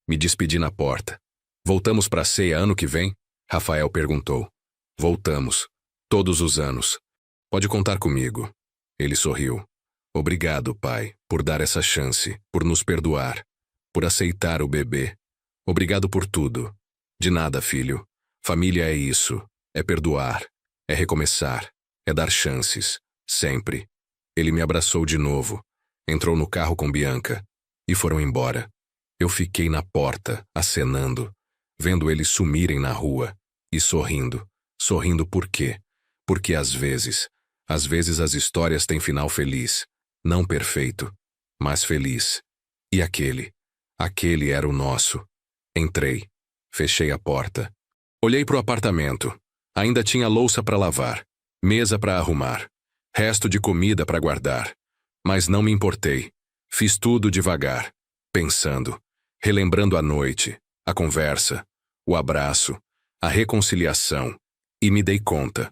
Me despedi na porta. Voltamos para a ceia ano que vem? Rafael perguntou. Voltamos. Todos os anos. Pode contar comigo. Ele sorriu. Obrigado, pai, por dar essa chance, por nos perdoar, por aceitar o bebê. Obrigado por tudo. De nada, filho. Família é isso. É perdoar. É recomeçar. É dar chances. Sempre. Ele me abraçou de novo. Entrou no carro com Bianca. E foram embora. Eu fiquei na porta, acenando, vendo eles sumirem na rua. E sorrindo. Sorrindo por quê? Porque às vezes as histórias têm final feliz. Não perfeito, mas feliz. E aquele era o nosso. Entrei. Fechei a porta. Olhei pro apartamento. Ainda tinha louça para lavar, mesa para arrumar, resto de comida para guardar. Mas não me importei. Fiz tudo devagar, pensando, relembrando a noite, a conversa, o abraço, a reconciliação. E me dei conta.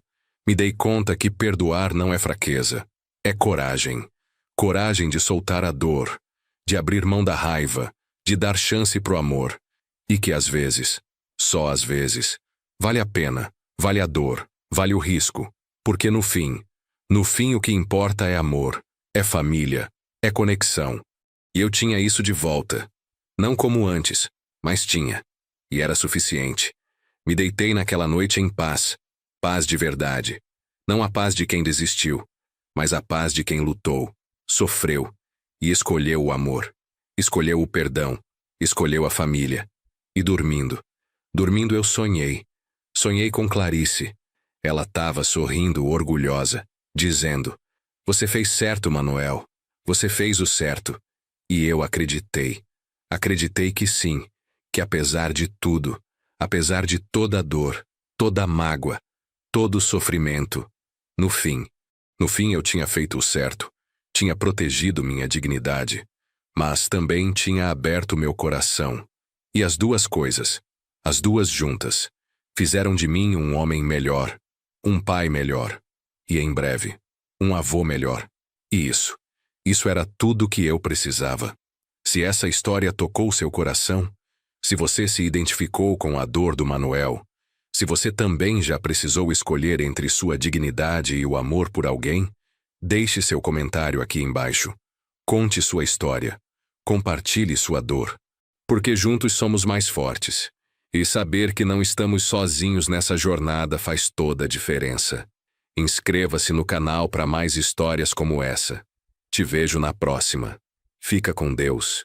Me dei conta que perdoar não é fraqueza, é coragem. Coragem de soltar a dor, de abrir mão da raiva, de dar chance pro amor. E que às vezes, só às vezes, vale a pena, vale a dor, vale o risco. Porque no fim o que importa é amor, é família, é conexão. E eu tinha isso de volta. Não como antes, mas tinha. E era suficiente. Me deitei naquela noite em paz. Paz de verdade. Não a paz de quem desistiu, mas a paz de quem lutou, sofreu e escolheu o amor. Escolheu o perdão. Escolheu a família. E dormindo eu sonhei. Sonhei com Clarice. Ela estava sorrindo orgulhosa, dizendo: "Você fez certo, Manuel. Você fez o certo." E eu acreditei. Acreditei que sim, que apesar de tudo, apesar de toda a dor, toda a mágoa, todo o sofrimento, no fim eu tinha feito o certo, tinha protegido minha dignidade, mas também tinha aberto meu coração. E as duas coisas, as duas juntas, fizeram de mim um homem melhor, um pai melhor, e em breve, um avô melhor. E isso era tudo que eu precisava. Se essa história tocou seu coração, se você se identificou com a dor do Manuel, se você também já precisou escolher entre sua dignidade e o amor por alguém, deixe seu comentário aqui embaixo. Conte sua história. Compartilhe sua dor. Porque juntos somos mais fortes. E saber que não estamos sozinhos nessa jornada faz toda a diferença. Inscreva-se no canal para mais histórias como essa. Te vejo na próxima. Fica com Deus.